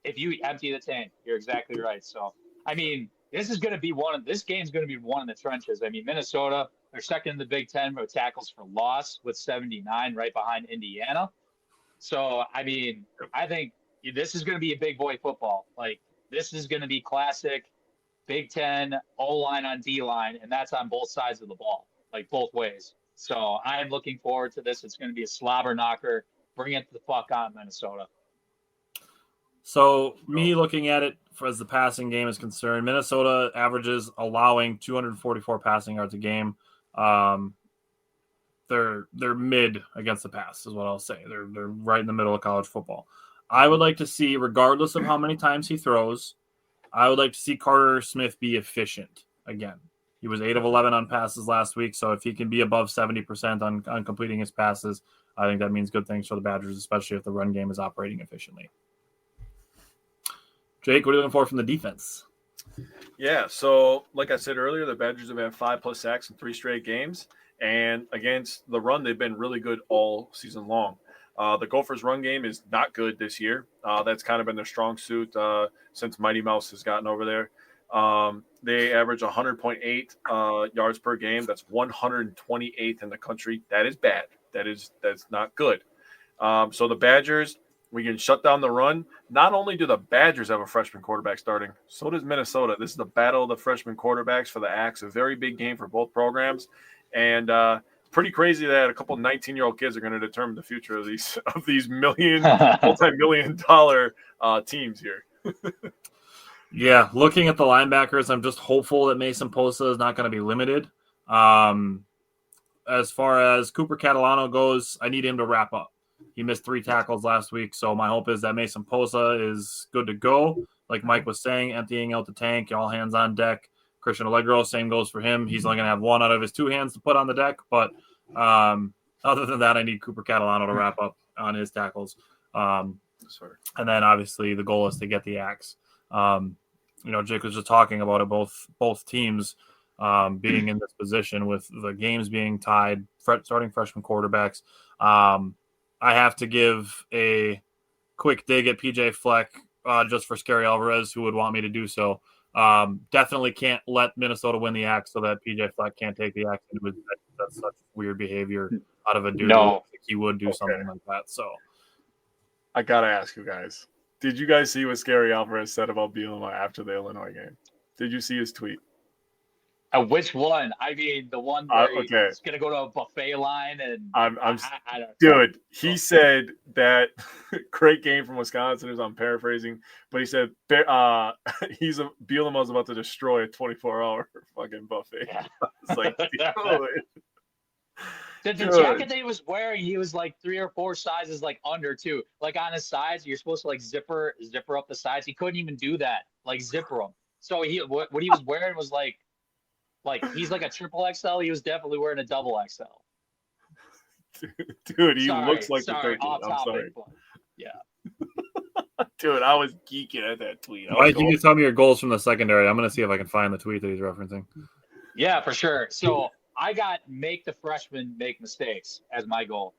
if you empty the tank, you're exactly right. So, I mean, this game's going to be one in the trenches. I mean, Minnesota, they're second in the Big Ten with tackles for loss with 79, right behind Indiana. So, I mean, I think this is going to be a big boy football. Like, this is going to be classic Big Ten O-line on D-line, and that's on both sides of the ball, like both ways. So I am looking forward to this. It's going to be a slobber knocker. Bring it the fuck on, Minnesota. So me looking at it as the passing game is concerned, Minnesota averages allowing 244 passing yards a game. They're mid against the pass is what I'll say. They're right in the middle of college football. I would like to see, regardless of how many times he throws, I would like to see Carter Smith be efficient again. He was 8 of 11 on passes last week, so if he can be above 70% on completing his passes, I think that means good things for the Badgers, especially if the run game is operating efficiently. Jake, what are you looking for from the defense? Yeah, so like I said earlier, the Badgers have had 5+ sacks in 3 straight games, and against the run, they've been really good all season long. The Gophers' run game is not good this year. That's kind of been their strong suit since Mighty Mouse has gotten over there. They average 100.8 yards per game. That's 128th in the country. That is bad. That's not good. So the Badgers, we can shut down the run. Not only do the Badgers have a freshman quarterback starting, so does Minnesota. This is the battle of the freshman quarterbacks for the Axe, a very big game for both programs. And pretty crazy that a couple 19-year-old kids are going to determine the future of these multi-million-dollar teams here. Yeah, looking at the linebackers, I'm just hopeful that Mason Posa is not going to be limited. As far as Cooper Catalano goes, I need him to wrap up. He missed 3 tackles last week, so my hope is that Mason Posa is good to go. Like Mike was saying, emptying out the tank, all hands on deck. Christian Allegro, same goes for him. He's only going to have 1 out of his 2 hands to put on the deck, but other than that, I need Cooper Catalano to wrap up on his tackles. And then obviously the goal is to get the Axe. Jake was just talking about it, both teams being in this position with the games being tied, starting freshman quarterbacks. I have to give a quick dig at PJ Fleck just for Scary Alvarez, who would want me to do so. Definitely can't let Minnesota win the Axe so that PJ Fleck can't take the Axe. That's such weird behavior out of a dude. No. He would do something like that. So I got to ask you guys, did you guys see what Scary Alvarez said about Bielema after the Illinois game? Did you see his tweet? Which one? I mean, the one where he's going to go to a buffet line and dude, he said that great game from Wisconsin, as I'm paraphrasing, but he said Bielema's about to destroy a 24-hour fucking buffet. Yeah. It's like, The jacket that he was wearing, he was like 3 or 4 sizes like under too. Like on his sides, you're supposed to like zipper up the sides. He couldn't even do that, like zipper them. So what he was wearing was like he's like a triple XL. He was definitely wearing a double XL. Dude, he looks like the 13th. I'm sorry. But, yeah. Dude, I was geeking at that tweet. Mike, you can tell me your goals from the secondary. I'm going to see if I can find the tweet that he's referencing. Yeah, for sure. So I got make the freshmen make mistakes as my goal.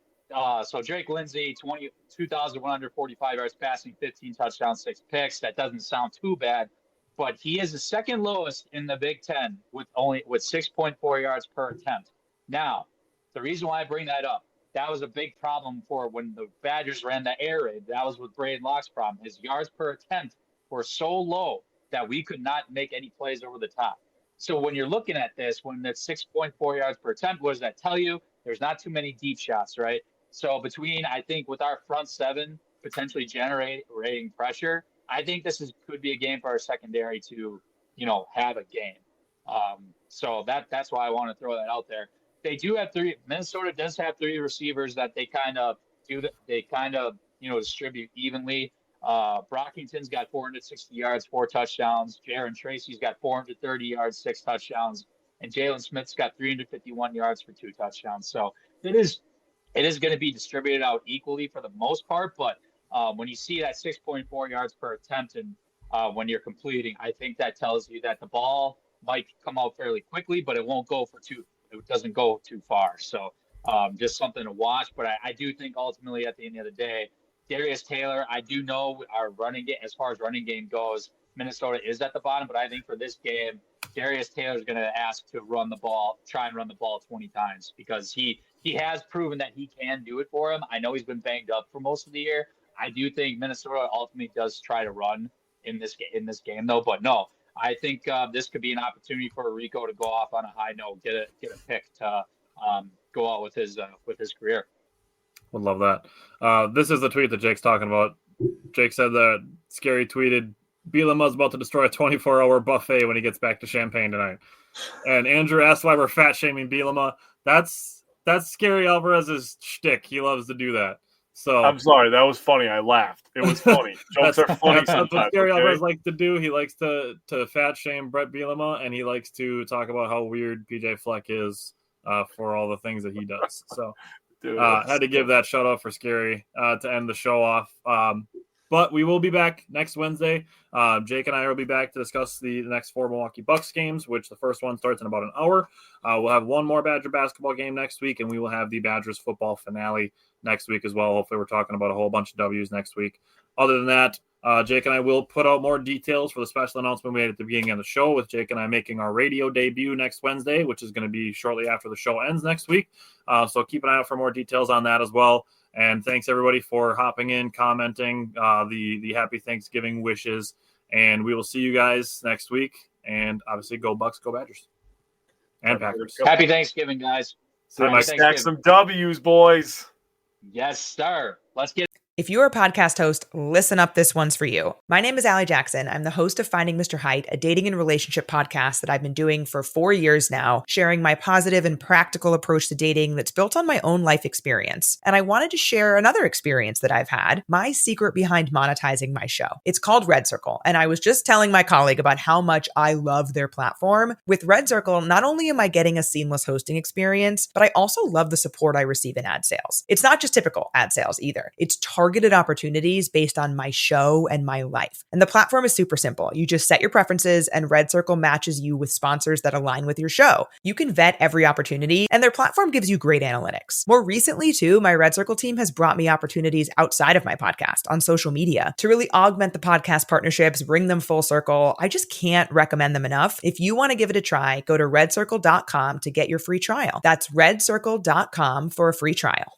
So Drake Lindsay, 2,145 yards passing, 15 touchdowns, 6 picks. That doesn't sound too bad, but he is the second lowest in the Big Ten with 6.4 yards per attempt. Now, the reason why I bring that up, that was a big problem for when the Badgers ran the air raid. That was with Braden Locke's problem. His yards per attempt were so low that we could not make any plays over the top. So when you're looking at this, when it's 6.4 yards per attempt, what does that tell you? There's not too many deep shots, right? So I think with our front 7 potentially generating pressure, I think could be a game for our secondary to, have a game. So that's why I want to throw that out there. They do have 3. Minnesota does have 3 receivers that they kind of distribute evenly. Brockington's got 460 yards, 4 touchdowns. Jaron Tracy's got 430 yards, 6 touchdowns, and Jalen Smith's got 351 yards for 2 touchdowns. So it is going to be distributed out equally for the most part. But when you see that 6.4 yards per attempt and when you're completing, I think that tells you that the ball might come out fairly quickly, but it won't go it doesn't go too far. So just something to watch. But I do think ultimately at the end of the day, Darius Taylor, I do know our running game, as far as running game goes, Minnesota is at the bottom, but I think for this game, Darius Taylor is going to ask to try and run the ball 20 times because he has proven that he can do it for him. I know he's been banged up for most of the year. I do think Minnesota ultimately does try to run in this game, though. But no, I think this could be an opportunity for Rico to go off on a high note, get a pick to go out with his career. Would love that. This is the tweet that Jake's talking about. Jake said that Scary tweeted, Bielema's about to destroy a 24-hour buffet when he gets back to Champaign tonight. And Andrew asked why we're fat-shaming Bielema. That's Scary Alvarez's shtick. He loves to do that. So I'm sorry, that was funny. I laughed. It was funny. Jokes are funny sometimes. That's what Scary Alvarez likes to do. He likes to fat shame Brett Bielema, and he likes to talk about how weird PJ Fleck is for all the things that he does. So Dude, had to give that shout out for Scary to end the show off. But we will be back next Wednesday. Jake and I will be back to discuss the next 4 Milwaukee Bucks games, which the first one starts in about an hour. We'll have one more Badger basketball game next week, and we will have the Badgers football finale next week as well. Hopefully we're talking about a whole bunch of W's next week. Other than that, Jake and I will put out more details for the special announcement we made at the beginning of the show, with Jake and I making our radio debut next Wednesday, which is going to be shortly after the show ends next week. So keep an eye out for more details on that as well. And thanks, everybody, for hopping in, commenting the happy Thanksgiving wishes. And we will see you guys next week. And obviously, go Bucks, go Badgers. And Packers. Happy Thanksgiving, guys. Stack some W's, boys. Yes, sir. Let's get. If you're a podcast host, listen up, this one's for you. My name is Allie Jackson. I'm the host of Finding Mr. Height, a dating and relationship podcast that I've been doing for 4 years now, sharing my positive and practical approach to dating that's built on my own life experience. And I wanted to share another experience that I've had, my secret behind monetizing my show. It's called Red Circle, and I was just telling my colleague about how much I love their platform. With Red Circle, not only am I getting a seamless hosting experience, but I also love the support I receive in ad sales. It's not just typical ad sales either. It's targeted opportunities based on my show and my life. And the platform is super simple. You just set your preferences and Red Circle matches you with sponsors that align with your show. You can vet every opportunity and their platform gives you great analytics. More recently too, my Red Circle team has brought me opportunities outside of my podcast on social media to really augment the podcast partnerships, bring them full circle. I just can't recommend them enough. If you want to give it a try, go to redcircle.com to get your free trial. That's redcircle.com for a free trial.